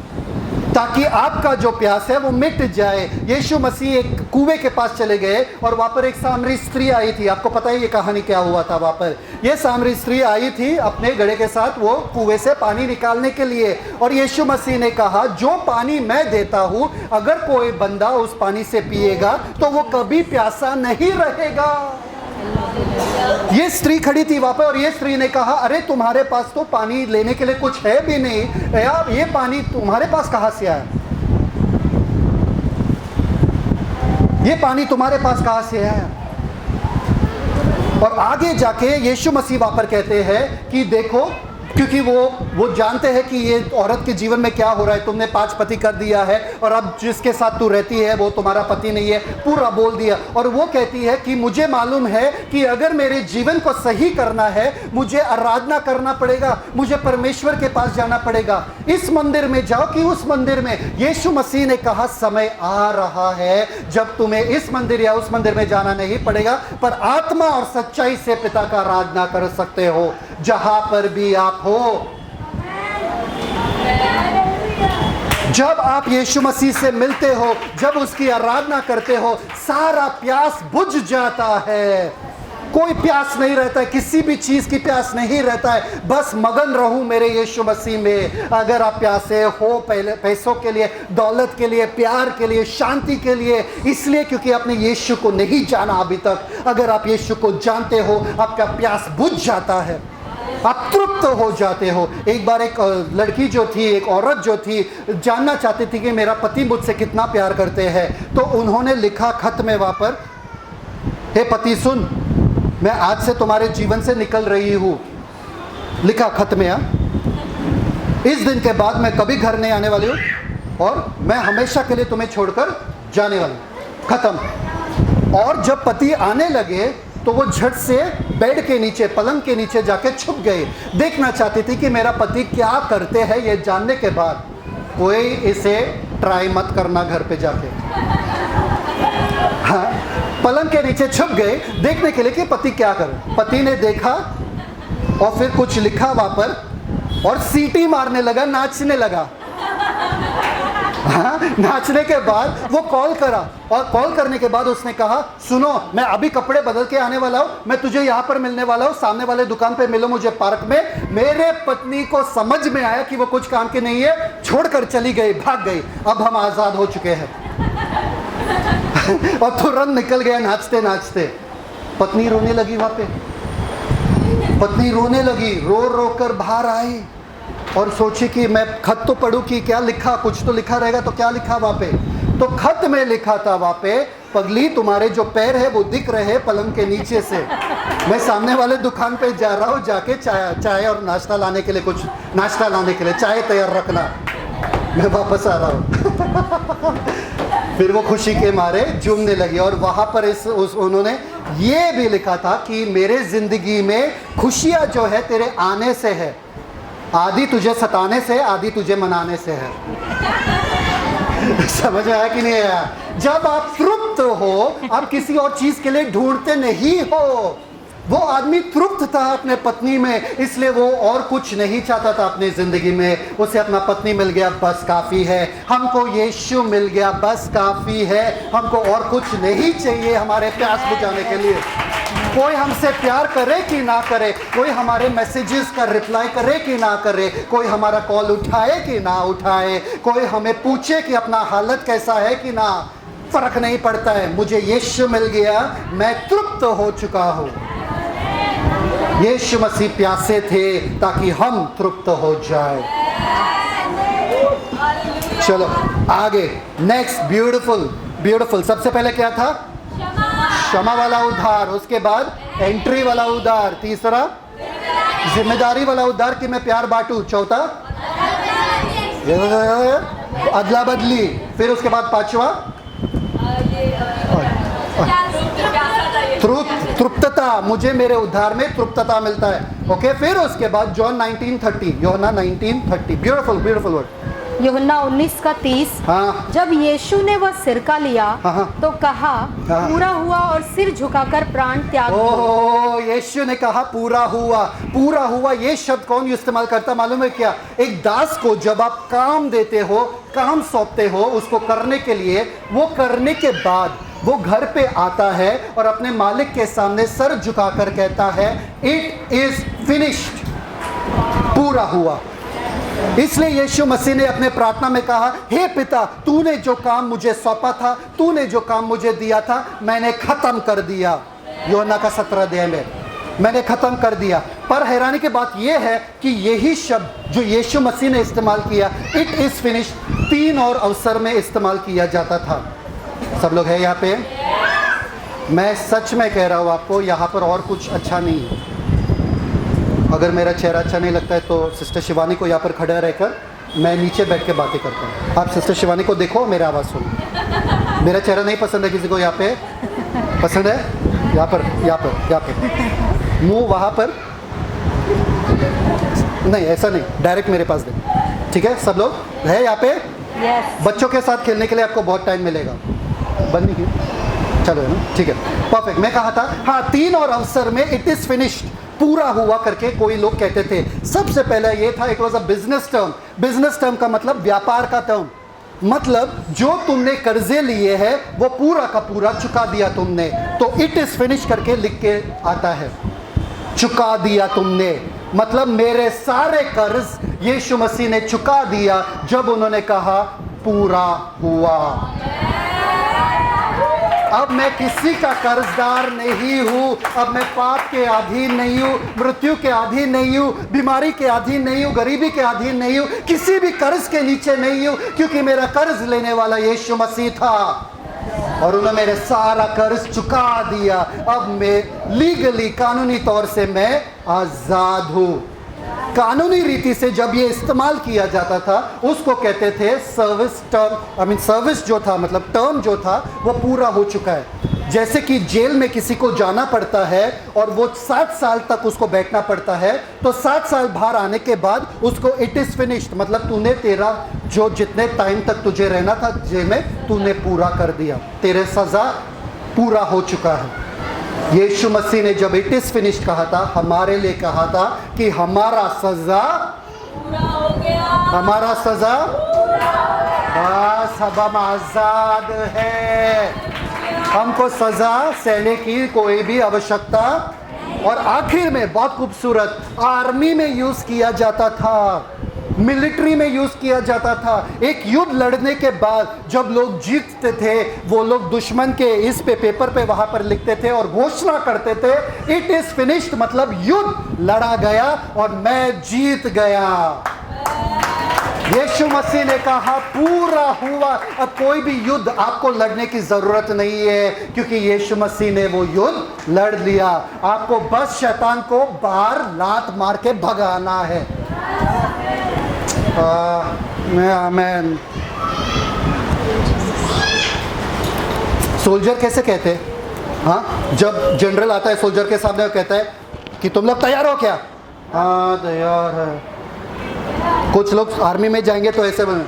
ताकि आपका जो प्यास है वो मिट जाए। यीशु मसीह एक कुएं के पास चले गए और वहाँ पर एक सामरी स्त्री आई थी। आपको पता है ये कहानी क्या हुआ था? वहाँ पर ये सामरी स्त्री आई थी अपने घड़े के साथ वो कुएं से पानी निकालने के लिए, और यीशु मसीह ने कहा जो पानी मैं देता हूँ अगर कोई बंदा उस पानी से पिएगा तो वो कभी प्यासा नहीं रहेगा। ये स्त्री खड़ी थी वहां पर और ये स्त्री ने कहा अरे तुम्हारे पास तो पानी लेने के लिए कुछ है भी नहीं यार, ये पानी तुम्हारे पास कहां से आया? ये पानी तुम्हारे पास कहां से आया? और आगे जाके यीशु मसीह वहां पर कहते हैं कि देखो, क्योंकि वो जानते हैं कि ये औरत के जीवन में क्या हो रहा है। तुमने 5 पति कर दिया है और अब जिसके साथ तू रहती है वो तुम्हारा पति नहीं है, पूरा बोल दिया। और वो कहती है कि मुझे मालूम है कि अगर मेरे जीवन को सही करना है मुझे आराधना करना पड़ेगा, मुझे परमेश्वर के पास जाना पड़ेगा। इस मंदिर में जाओ कि उस मंदिर में। यीशु मसीह ने कहा समय आ रहा है जब तुम्हें इस मंदिर या उस मंदिर में जाना नहीं पड़ेगा, पर आत्मा और सच्चाई से पिता का आराधना कर सकते हो जहां पर भी आप हो। जब आप यीशु मसीह से मिलते हो, जब उसकी आराधना करते हो, सारा प्यास बुझ जाता है। कोई प्यास नहीं रहता है, किसी भी चीज की प्यास नहीं रहता है। बस मगन रहूं मेरे यीशु मसीह में। अगर आप प्यासे हो पहले पैसों के लिए, दौलत के लिए, प्यार के लिए, शांति के लिए, इसलिए क्योंकि आपने यीशु को नहीं जाना अभी तक। अगर आप यीशु को जानते हो आपका प्यास बुझ जाता है, आप तृप्त हो जाते हो। एक बार एक लड़की जो थी, एक औरत जो थी, जानना चाहती थी कि मेरा पति मुझसे कितना प्यार करते हैं, तो उन्होंने लिखा खत में वहाँ पर, हे पति सुन, मैं आज से तुम्हारे जीवन से निकल रही हूँ। लिखा खत में, इस दिन के बाद मैं कभी घर नहीं आने वाली हूँ और मैं हमेशा के लिए तुम्हें छोड़कर जाने वाली हूँ। खत्म। और जब पति आने लगे तो वो झट से बेड के नीचे, पलंग के नीचे जाके छुप गए। देखना चाहती थी कि मेरा पति क्या करते हैं। ये जानने के बाद कोई इसे ट्राई मत करना घर पे जाके। हाँ, पलंग के नीचे छुप गए देखने के लिए कि पति क्या करे। पति ने देखा और फिर कुछ लिखा वहां पर और सीटी मारने लगा, नाचने लगा। हाँ, नाचने के बाद वो कॉल करा और कॉल करने के बाद उसने कहा सुनो, मैं अभी कपड़े बदल के आने वाला हूँ, मैं तुझे यहाँ पर मिलने वाला हूँ, सामने वाले दुकान पे मिलो मुझे पार्क में। मेरे पत्नी को समझ में आया कि वो कुछ काम की नहीं है, छोड़कर चली गई, भाग गई। अब हम आजाद हो चुके हैं। और तुरंत निकल गया नाचते नाचते। पत्नी रोने लगी वहां पे, पत्नी रोने लगी, रो रो कर बाहर आई और सोची कि मैं खत तो पढ़ूं कि क्या लिखा, कुछ तो लिखा रहेगा। तो क्या लिखा वहां पे? तो खत में लिखा था वहां पे, पगली तुम्हारे जो पैर है वो दिख रहे हैं पलंग के नीचे से। मैं सामने वाले दुकान पे जा रहा हूँ, जाके चाय और नाश्ता लाने के लिए, कुछ नाश्ता लाने के लिए चाय तैयार रखना, मैं वापस आ रहा हूँ। फिर वो खुशी के मारे झूमने लगी। और वहाँ पर उन्होंने ये भी लिखा था कि मेरे जिंदगी में खुशियाँ जो है तेरे आने से है, आधी तुझे सताने से, आधी तुझे मनाने से है। समझ में आया कि नहीं आया? जब आप तृप्त हो, आप किसी और चीज के लिए ढूंढते नहीं हो। वो आदमी तृप्त था अपने पत्नी में, इसलिए वो और कुछ नहीं चाहता था अपनी जिंदगी में। उसे अपना पत्नी मिल गया, बस काफी है। हमको यीशु मिल गया, बस काफी है। हमको और कुछ नहीं चाहिए हमारे प्यास बुझाने के लिए। कोई हमसे प्यार करे कि ना करे, कोई हमारे मैसेजेस का रिप्लाई करे कि ना करे, कोई हमारा कॉल उठाए कि ना उठाए, कोई हमें पूछे कि अपना हालत कैसा है कि ना, फर्क नहीं पड़ता है। मुझे यीशु मिल गया, मैं तृप्त हो चुका हूँ। यीशु मसीह प्यासे थे ताकि हम तृप्त हो जाए। चलो आगे, नेक्स्ट, ब्यूटीफुल ब्यूटीफुल। सबसे पहले क्या था? क्षमा वाला उद्धार। उसके बाद एंट्री वाला उद्धार। तीसरा जिम्मेदारी वाला उद्धार कि मैं प्यार बांटू। चौथा अदला बदली। फिर उसके बाद पांचवा तृप्तता, मुझे मेरे उद्धार में तृप्तता मिलता है। ओके, फिर उसके बाद जॉन 19:30, यूहन्ना 19:30, ब्यूटीफुल ब्यूटीफुल वर्ड। यूहन्ना 19:30। हाँ, जब यीशु ने वह सिरका लिया तो कहा पूरा हुआ, और सिर झुकाकर प्राण त्याग दिए। ओह, यीशु ने कहा पूरा हुआ। पूरा हुआ, ये शब्द कौन इस्तेमाल करता मालूम है क्या? एक दास को जब आप काम देते हो, काम सौंपते हो उसको करने के लिए, वो करने के बाद वो घर पे आता है और अपने मालिक के सामने सर झुकाकर कहता है इट इज फिनिश्ड, पूरा हुआ। इसलिए यीशु मसीह ने अपने प्रार्थना में कहा, हे पिता, तूने जो काम मुझे सौंपा था, तूने जो काम मुझे दिया था, मैंने खत्म कर दिया। यूहन्ना का 17 अध्याय में मैंने खत्म कर दिया। पर हैरानी की बात यह है कि यही शब्द जो यीशु मसीह ने इस्तेमाल किया, इट इज फिनिश्ड, 3 और अवसर में इस्तेमाल किया जाता था। सब लोग हैं यहाँ पे? मैं सच में कह रहा हूँ आपको, यहाँ पर और कुछ अच्छा नहीं है। अगर मेरा चेहरा अच्छा नहीं लगता है तो सिस्टर शिवानी को यहाँ पर खड़ा रहकर मैं नीचे बैठ के बातें करता हूँ। आप सिस्टर शिवानी को देखो, मेरा आवाज़ सुनो। मेरा चेहरा नहीं पसंद है किसी को? यहाँ पे पसंद है? यहाँ पर, यहाँ पर, यहाँ पर, मुँह वहाँ पर नहीं, ऐसा नहीं, डायरेक्ट मेरे पास दे। ठीक है, सब लोग है यहाँ पे? Yes. बच्चों के साथ खेलने के लिए आपको बहुत टाइम मिलेगा। बंद नहीं की? चलो ना, ठीक है, परफेक्ट। मैं कहा था, हाँ, 3 और अवसर में इट इज फिनिश्ड, पूरा हुआ करके कोई लोग कहते थे। सबसे पहले ये था, it was a business term. Business term का मतलब व्यापार का टर्म, मतलब जो तुमने कर्जे लिए हैं वो पूरा का पूरा चुका दिया तुमने, तो इट इज फिनिश करके लिख के आता है। चुका दिया तुमने मतलब मेरे सारे कर्ज यीशु मसीह ने चुका दिया जब उन्होंने कहा पूरा हुआ। अब मैं किसी का कर्जदार नहीं हूँ, अब मैं पाप के अधीन नहीं हूँ, मृत्यु के अधीन नहीं हूँ, बीमारी के अधीन नहीं हूँ, गरीबी के अधीन नहीं हूँ, किसी भी कर्ज के नीचे नहीं हूँ, क्योंकि मेरा कर्ज लेने वाला यीशु मसीह था और उन्होंने मेरे सारा कर्ज चुका दिया। अब मैं लीगली, कानूनी तौर से मैं आजाद हूँ। कानूनी रीति से जब ये इस्तेमाल किया जाता था उसको कहते थे सर्विस टर्म। सर्विस जो था मतलब टर्म जो था वो पूरा हो चुका है। जैसे कि जेल में किसी को जाना पड़ता है और वो 7 साल तक उसको बैठना पड़ता है, तो 7 साल बाहर आने के बाद उसको इट इज फिनिश्ड, मतलब तूने तेरा जो जितने टाइम तक तुझे रहना था जेल में तूने पूरा कर दिया, तेरे सजा पूरा हो चुका है। यीशु मसीह ने जब इट इज फिनिश्ड कहा था, हमारे लिए कहा था कि हमारा सजा पूरा हो गया, हमारा सजा बस, अब हम आजाद है, हमको सजा सहने की कोई भी आवश्यकता। और आखिर में बहुत खूबसूरत, आर्मी में यूज किया जाता था, मिलिट्री में यूज किया जाता था। एक युद्ध लड़ने के बाद जब लोग जीतते थे वो लोग दुश्मन के इस पे पेपर पे वहां पर लिखते थे और घोषणा करते थे इट इज फिनिश्ड, मतलब युद्ध लड़ा गया और मैं जीत गया। यीशु मसीह ने कहा पूरा हुआ। अब कोई भी युद्ध आपको लड़ने की जरूरत नहीं है क्योंकि यीशु मसीह ने वो युद्ध लड़ लिया। आपको बस शैतान को बाहर लात मार के भगाना है। आमीन। सोल्जर कैसे कहते हैं? हाँ, जब जनरल आता है सोल्जर के सामने कहता है कि तुम लोग तैयार हो क्या? हाँ तैयार है। कुछ लोग आर्मी में जाएंगे तो ऐसे बने,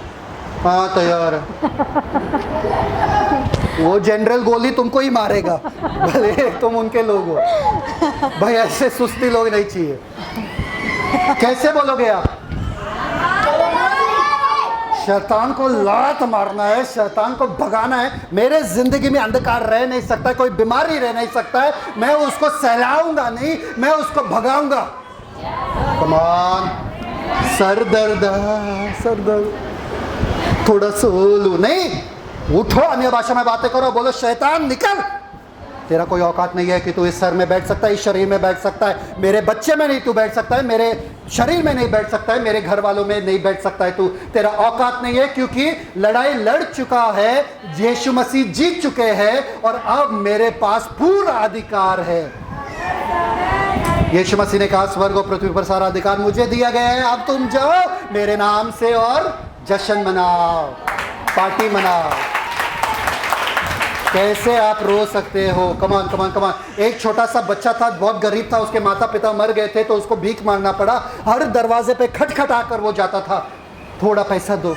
हाँ तैयार है। वो जनरल गोली तुमको ही मारेगा, भले तुम उनके लोग हो। भाई ऐसे सुस्ती लोग नहीं चाहिए। कैसे बोलोगे आप? शैतान को लात मारना है, शैतान को भगाना है। मेरे जिंदगी में अंधकार रह नहीं सकता है, कोई बीमारी रह नहीं सकता है। मैं उसको सहलाऊंगा नहीं, मैं उसको भगाऊंगा। कमान, सर दर्द, सर दर्द, थोड़ा सोलू नहीं, उठो, अन्य भाषा में बातें करो, बोलो शैतान निकल। तेरा कोई औकात नहीं है कि तू इस सर में बैठ सकता है, इस शरीर में बैठ सकता है, मेरे बच्चे में नहीं तू बैठ सकता है, मेरे शरीर में नहीं बैठ सकता है, मेरे घर वालों में नहीं बैठ सकता है तू। तेरा औकात नहीं है, क्योंकि लड़ाई लड़ चुका है, यीशु मसीह जीत चुके हैं और अब मेरे पास पूरा अधिकार है। यीशु मसीह ने कहा स्वर्ग और पृथ्वी पर सारा अधिकार मुझे दिया गया है, अब तुम जाओ मेरे नाम से और जश्न मनाओ, पार्टी मनाओ। कैसे आप रो सकते हो? कमान कमान कमान। एक छोटा सा बच्चा था, बहुत गरीब था, उसके माता पिता मर गए थे, तो उसको भीख मांगना पड़ा। हर दरवाजे पे खटखटा कर वो जाता था, थोड़ा पैसा दो,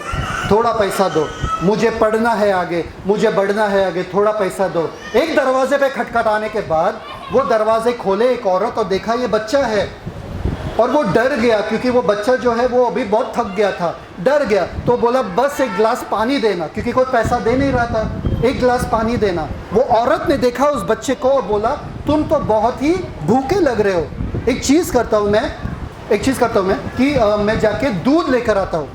थोड़ा पैसा दो, मुझे पढ़ना है आगे, मुझे बढ़ना है आगे, थोड़ा पैसा दो। एक दरवाजे पे खटखटाने के बाद वो दरवाजे खोले एक औरत और देखा ये बच्चा है, और वो डर गया, क्योंकि वो बच्चा जो है वो अभी बहुत थक गया था, डर गया। तो बोला बस एक गिलास पानी देना, क्योंकि कोई पैसा दे नहीं रहा था, एक गिलास पानी देना। वो औरत ने देखा उस बच्चे को और बोला तुम तो बहुत ही भूखे लग रहे हो, एक चीज़ करता हूँ मैं कि मैं जाके दूध लेकर आता हूँ,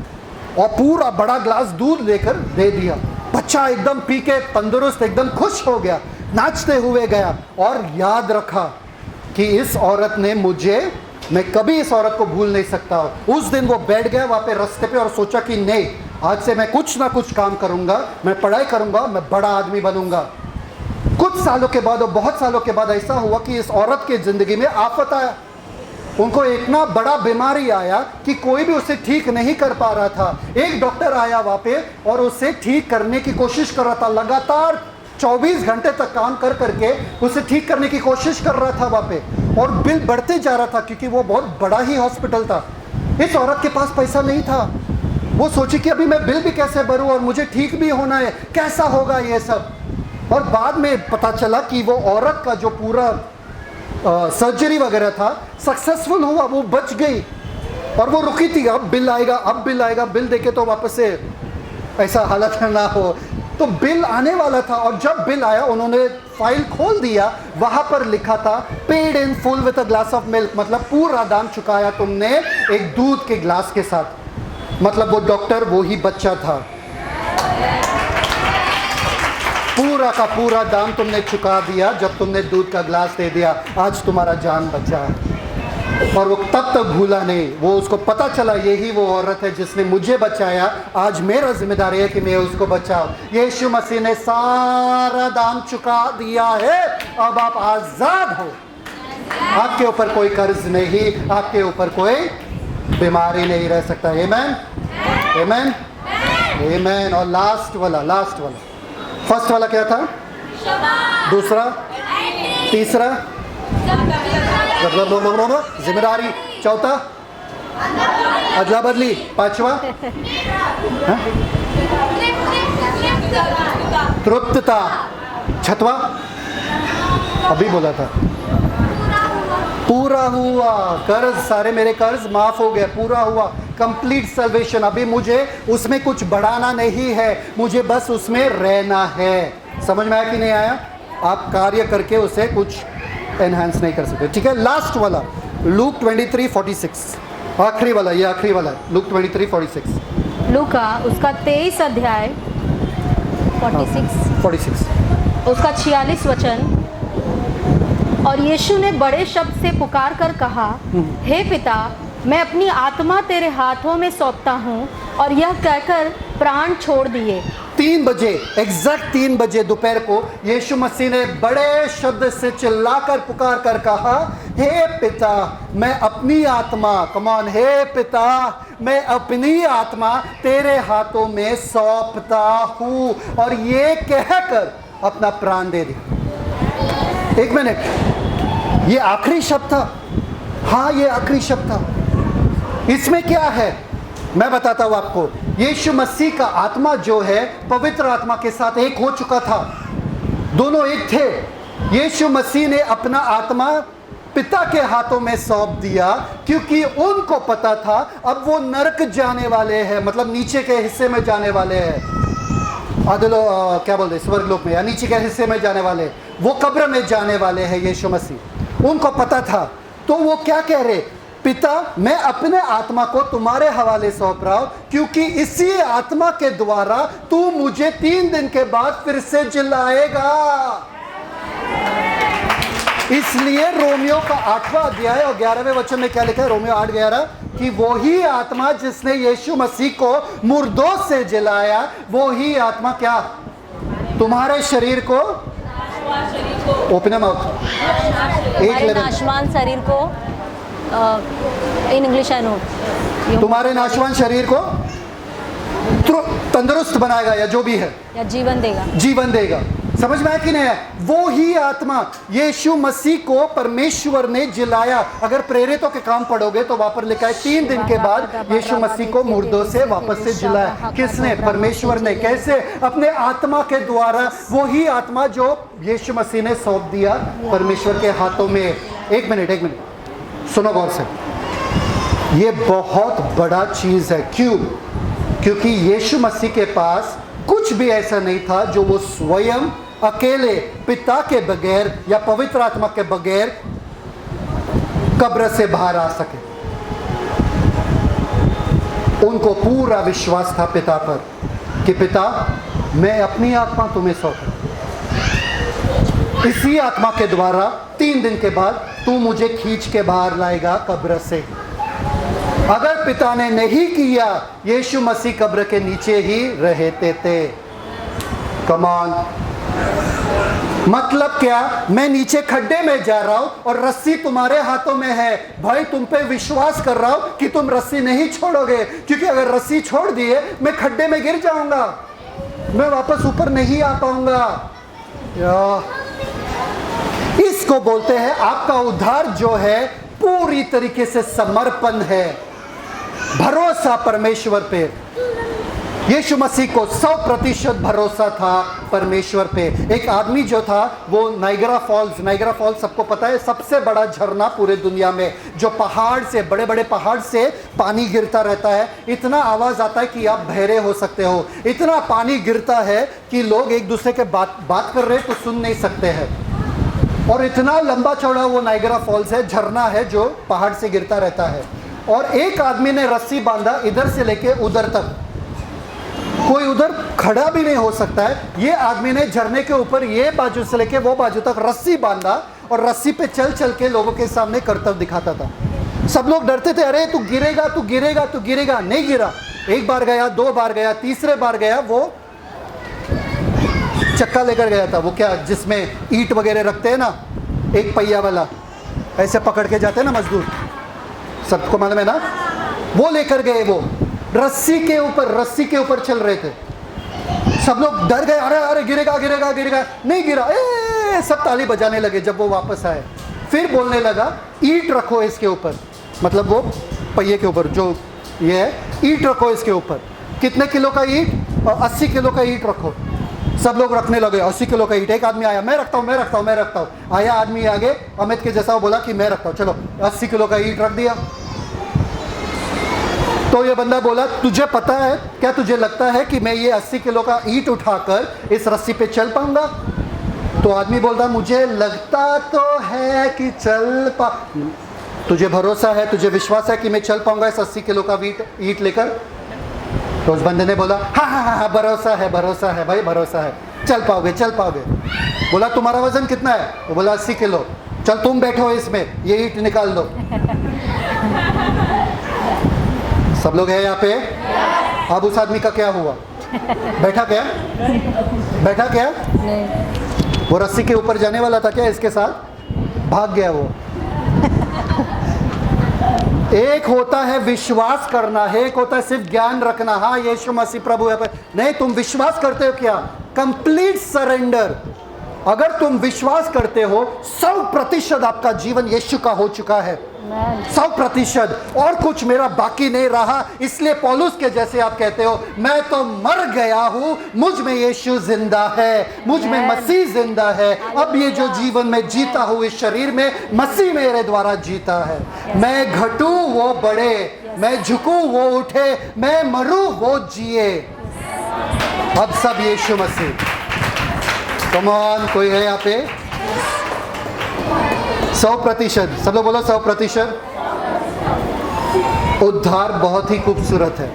और पूरा बड़ा गिलास दूध लेकर दे दिया। बच्चा एकदम पी के तंदुरुस्त, एकदम खुश हो गया, नाचते हुए गया। और याद रखा कि इस औरत ने मुझे, मैं कभी इस औरत को भूल नहीं सकता। उस दिन वो बैठ गया वहाँ पे रास्ते पे और सोचा कि नहीं, आज से मैं कुछ ना कुछ काम करूँगा, मैं पढ़ाई करूँगा, मैं बड़ा आदमी बनूँगा। कुछ सालों के बाद और बहुत सालों के बाद ऐसा हुआ कि इस औरत की ज़िंदगी में आफत आया। उनको इतना बड़ा बीमारी आया कि कोई भी उसे ठीक नहीं कर पा रहा था। एक डॉक्टर आया वहाँ पे और उसे ठीक करने की कोशिश कर रहा था, लगातार 24 घंटे तक काम कर करके उसे ठीक करने की कोशिश कर रहा था वहाँ पे, और बिल बढ़ते जा रहा था, क्योंकि वो बहुत बड़ा ही हॉस्पिटल था। इस औरत के पास पैसा नहीं था। वो सोची कि अभी मैं बिल भी कैसे भरूं और मुझे ठीक भी होना है, कैसा होगा ये सब। और बाद में पता चला कि वो औरत का जो पूरा सर्जरी वगैरह था सक्सेसफुल हुआ, वो बच गई। और वो रुकी थी, अब बिल आएगा, अब बिल आएगा, बिल देके तो वापस से ऐसा हालत ना हो। तो बिल आने वाला था, और जब बिल आया उन्होंने फाइल खोल दिया, वहां पर लिखा था paid in full with a glass of milk, मतलब पूरा दाम चुकाया तुमने एक दूध के ग्लास के साथ। मतलब वो डॉक्टर वो ही बच्चा था, पूरा का पूरा दाम तुमने चुका दिया जब तुमने दूध का ग्लास दे दिया। आज तुम्हारा जान बचा। और वो तब तक भूला नहीं, वो उसको पता चला यही वो औरत है जिसने मुझे बचाया, आज मेरा जिम्मेदारी है कि मैं उसको बचाऊं। यीशु मसीह ने सारा दाम चुका दिया है, अब आप आजाद हो। आपके ऊपर कोई कर्ज नहीं, आपके ऊपर कोई बीमारी नहीं रह सकता। आमेन, आमेन, आमेन। और लास्ट वाला फर्स्ट वाला क्या था? दूसरा, तीसरा जिम्मेदारी, चौथा अदला बदली, पांचवा तृप्तता, छठवा अभी बोला था पूरा हुआ। कर्ज, सारे मेरे कर्ज माफ हो गए, पूरा हुआ, कंप्लीट सल्वेशन। अभी मुझे उसमें कुछ बढ़ाना नहीं है, मुझे बस उसमें रहना है। समझ में आया कि नहीं आया? आप कार्य करके उसे कुछ एनहांस नहीं कर सकते। ठीक है, लास्ट वाला लूक 23:46, आखिरी वाला, ये आखिरी वाला लूक 23:46। लूका उसका 23 अध्याय 46 उसका 46 वचन। और यीशु ने बड़े शब्द से पुकार कर कहा, हे पिता, मैं अपनी आत्मा तेरे हाथों में सौंपता हूँ। और यह कहकर प्राण छोड़ दिए। 3 बजे, एग्जैक्ट 3 बजे दोपहर को यीशु मसीह ने बड़े शब्द से चिल्लाकर पुकार कर कहा, हे पिता, मैं अपनी आत्मा, कमान, हे पिता, मैं अपनी आत्मा तेरे हाथों में सौंपता हूँ। और ये कहकर अपना प्राण दे दिया। 1 मिनट, ये आखिरी शब्द था। हाँ, ये आखिरी शब्द था। इसमें क्या है मैं बताता हूँ आपको। यीशु मसीह का आत्मा जो है पवित्र आत्मा के साथ एक हो चुका था, दोनों एक थे। यीशु मसीह ने अपना आत्मा पिता के हाथों में सौंप दिया, क्योंकि उनको पता था अब वो नरक जाने वाले हैं, मतलब नीचे के हिस्से में जाने वाले हैं, क्या बोलते हैं, स्वर्गलोक में या नीचे के हिस्से में जाने वाले, वो कब्र में जाने वाले हैं। यीशु मसीह उनको पता था, तो वो क्या कह रहे, पिता मैं अपने आत्मा को तुम्हारे हवाले सौंप रहा हूं, क्योंकि इसी आत्मा के द्वारा तू मुझे 3 दिन के बाद फिर से जिलाएगा। इसलिए रोमियो का 8वां अध्याय और 11वें वचन में क्या लिखा है, रोमियो 8:11, कि वो ही आत्मा जिसने यीशु मसीह को मुर्दों से जिलाया, वो ही आत्मा क्या तुम्हारे शरीर को, ओपन माउथ, नाशवान शरीर को, इन इंग्लिश आई नो, तुम्हारे नाशवान शरीर को तंदुरुस्त बनाएगा, या जो भी है, या जीवन देगा, जीवन देगा। समझ में आया कि नहीं है? वो ही आत्मा यीशु मसीह को परमेश्वर ने जिलाया। अगर प्रेरितों के काम पढ़ोगे तो वहां पर लिखा है 3 दिन के बाद यीशु मसीह को मुर्दों से वापस से जिलाया। किसने? परमेश्वर ने। कैसे? अपने आत्मा के द्वारा। वो ही आत्मा जो यीशु मसीह ने सौंप दिया परमेश्वर के हाथों में। एक मिनट सुनो गौर से, ये बहुत बड़ा चीज है। क्यों? क्योंकि यीशु मसीह के पास कुछ भी ऐसा नहीं था जो वो स्वयं अकेले पिता के बगैर या पवित्र आत्मा के बगैर कब्र से बाहर आ सके। उनको पूरा विश्वास था पिता पर कि पिता मैं अपनी आत्मा तुम्हें सौंप, इसी आत्मा के द्वारा 3 दिन के बाद तू मुझे खींच के बाहर लाएगा कब्र से। अगर पिता ने नहीं किया, यीशु मसीह कब्र के नीचे ही रहते थे। कम ऑन, मतलब क्या? मैं नीचे खड्डे में जा रहा हूं और रस्सी तुम्हारे हाथों में है। भाई तुम पे विश्वास कर रहा हूं कि तुम रस्सी नहीं छोड़ोगे, क्योंकि अगर रस्सी छोड़ दिए मैं खड्डे में गिर जाऊंगा, मैं वापस ऊपर नहीं आ पाऊंगा। इसको बोलते हैं आपका उद्धार जो है पूरी तरीके से समर्पण है, भरोसा परमेश्वर पे। यीशु मसीह को 100% भरोसा था परमेश्वर पे। एक आदमी जो था वो नाइग्रा फॉल्स सबको पता है, सबसे बड़ा झरना पूरे दुनिया में, जो पहाड़ से, बड़े बड़े पहाड़ से पानी गिरता रहता है। इतना आवाज आता है कि आप बहरे हो सकते हो। इतना पानी गिरता है कि लोग एक दूसरे के बात कर रहे तो सुन नहीं सकते हैं। और इतना लंबा चौड़ा वो नाइग्रा फॉल्स है, झरना है जो पहाड़ से गिरता रहता है। और एक आदमी ने रस्सी बांधा इधर से लेके उधर तक, कोई उधर खड़ा भी नहीं हो सकता है। ये आदमी ने झरने के ऊपर ये बाजू से लेके वो बाजू तक रस्सी बांधा और रस्सी पे चल चल के लोगों के सामने करतब दिखाता था। सब लोग डरते थे, अरे तू गिरेगा तू गिरेगा तू गिरेगा। नहीं गिरा। एक बार गया, 2 बार गया, तीसरे बार गया, वो चक्का लेकर गया था, वो क्या जिसमें ईंट वगैरह रखते हैं ना, एक पहिया वाला, ऐसे पकड़ के जाते हैं ना मजदूर, सबको मालूम है ना, वो लेकर गए। वो रस्सी के ऊपर चल रहे थे। सब लोग डर गए, अरे अरे गिरेगा गिरेगा गिरेगा। नहीं गिरा। सब ताली बजाने लगे। जब वो वापस आए फिर बोलने लगा, ईंट रखो इसके ऊपर, मतलब वो पहिए के ऊपर जो ये है, ईंट रखो इसके ऊपर। कितने किलो का ईंट? 80 किलो का ईंट रखो। सब लोग रखने लगे 80 किलो का ईंट। एक आदमी आया, मैं रखता हूँ। आया आदमी आगे, अमित के जैसा, वो बोला कि मैं रखता हूँ। चलो 80 किलो का ईंट रख दिया। तो ये बंदा बोला, तुझे पता है क्या, तुझे लगता है कि मैं ये 80 किलो का ईंट उठाकर इस रस्सी पे चल पाऊंगा? तो आदमी बोलता, मुझे लगता तो है कि चल पा। तुझे भरोसा है, तुझे विश्वास है कि मैं चल पाऊंगा इस 80 किलो का ईंट लेकर? तो उस बंदे ने बोला, हाँ, भरोसा है भाई, भरोसा है, चल पाओगे। बोला, तुम्हारा वजन कितना है? वो बोला 80 किलो। चल तुम बैठो इसमें, ये ईंट निकाल दो। सब लोग हैं यहाँ पे? अब उस आदमी का क्या हुआ? बैठा क्या? नहीं। वो रस्सी के ऊपर जाने वाला था क्या इसके साथ? भाग गया वो। एक होता है विश्वास करना है, एक होता है सिर्फ ज्ञान रखना, हाँ यीशु मसीह प्रभु है, नहीं, तुम विश्वास करते हो क्या? Complete surrender. अगर तुम विश्वास करते हो 100% आपका जीवन यीशु का हो चुका है, 100%, और कुछ मेरा बाकी नहीं रहा। इसलिए पौलुस के जैसे आप कहते हो, मैं तो मर गया हूं, मुझ में यीशु जिंदा है, मुझ में मसीह जिंदा है। अब ये जो जीवन में जीता हूं इस शरीर में, मसीह मेरे द्वारा जीता है। मैं घटूं वो बढ़े, मैं झुकूं वो उठे, मैं मरूं वो जिए। अब सब यीशु मसीह। कम ऑन, कोई है यहाँ पे? 100%। सब लोग बोलो 100%। उद्धार बहुत ही खूबसूरत है।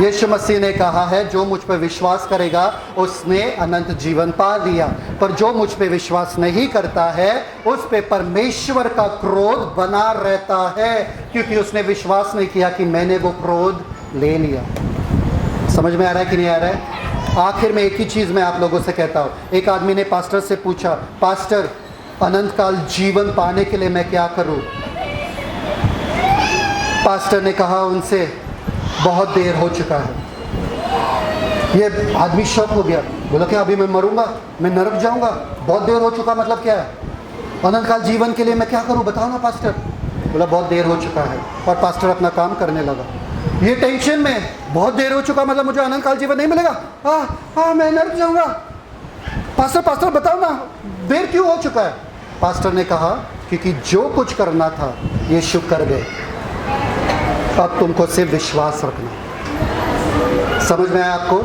यीशु मसीह ने कहा है, जो मुझ पर विश्वास करेगा उसने अनंत जीवन पा लिया, पर जो मुझ पे विश्वास नहीं करता है उस पे परमेश्वर का क्रोध बना रहता है, क्योंकि उसने विश्वास नहीं किया कि मैंने वो क्रोध ले लिया। समझ में आ रहा है कि नहीं आ रहा है? आखिर में एक ही चीज़ मैं आप लोगों से कहता हूँ। एक आदमी ने पास्टर से पूछा, पास्टर अनंत काल जीवन पाने के लिए मैं क्या करूँ? पास्टर ने कहा उनसे, बहुत देर हो चुका है। ये आदमी शॉक हो गया, बोला क्या अभी मैं मरूंगा, मैं नरक जाऊंगा? बहुत देर हो चुका मतलब क्या है? अनंत काल जीवन के लिए मैं क्या करूं, बताओ ना पास्टर। बोला बहुत देर हो चुका है, और पास्टर अपना काम करने लगा। ये टेंशन में, बहुत देर हो चुका मतलब मुझे अनंत काल जीवन नहीं मिलेगा, मैं नरक जाऊंगा। पास्टर बताओ ना, देर क्यों हो चुका है? पास्टर ने कहा क्योंकि जो कुछ करना था यीशु कर गए, अब तुमको सिर्फ विश्वास रखना। समझ में आया आपको?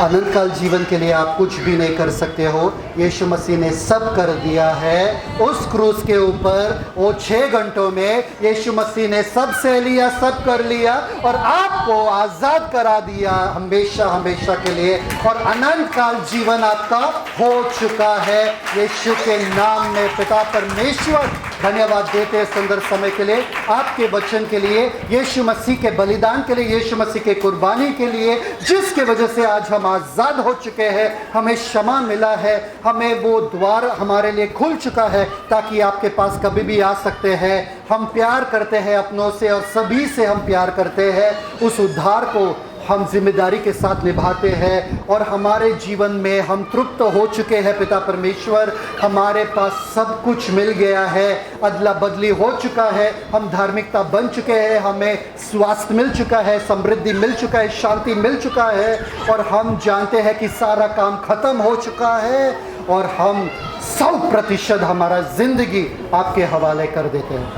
अनंत काल जीवन के लिए आप कुछ भी नहीं कर सकते हो, यीशु मसीह ने सब कर दिया है। उस क्रूस के ऊपर वो 6 घंटों में यीशु मसीह ने सब सह लिया, सब कर लिया, और आपको आजाद करा दिया हमेशा हमेशा के लिए, और अनंत काल जीवन आपका हो चुका है। यीशु के नाम में पिता परमेश्वर धन्यवाद देते हैं सुंदर समय के लिए, आपके वचन के लिए, यीशु मसीह के बलिदान के लिए, यीशु मसीह के कुर्बानी के लिए, जिसके वजह से आज हम आज़ाद हो चुके हैं। हमें क्षमा मिला है, हमें वो द्वार हमारे लिए खुल चुका है ताकि आपके पास कभी भी आ सकते हैं। हम प्यार करते हैं अपनों से, और सभी से हम प्यार करते हैं। उस उद्धार को हम जिम्मेदारी के साथ निभाते हैं, और हमारे जीवन में हम तृप्त हो चुके हैं पिता परमेश्वर। हमारे पास सब कुछ मिल गया है, अदला बदली हो चुका है, हम धार्मिकता बन चुके हैं, हमें स्वास्थ्य मिल चुका है, समृद्धि मिल चुका है, शांति मिल चुका है, और हम जानते हैं कि सारा काम खत्म हो चुका है, और हम 100% हमारा जिंदगी आपके हवाले कर देते हैं।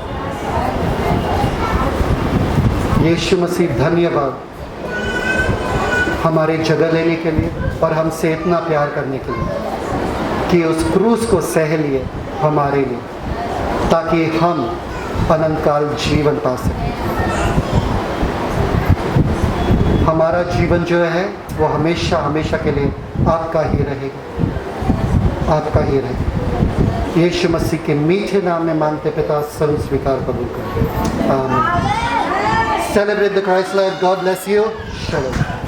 यीशु मसीह धन्यवाद हमारे जगह लेने के लिए, और हमसे इतना प्यार करने के लिए कि उस क्रूस को सह लिए हमारे लिए, ताकि हम अनंत काल जीवन पा सकें। हमारा जीवन जो है वो हमेशा हमेशा के लिए आपका ही रहेगा, आपका ही रहेगा। यीशु मसीह के मीठे नाम में मांगते पिता, सर्व स्वीकार कबूल करें। आमीन। Celebrate the Christ life. God bless you. Shalom.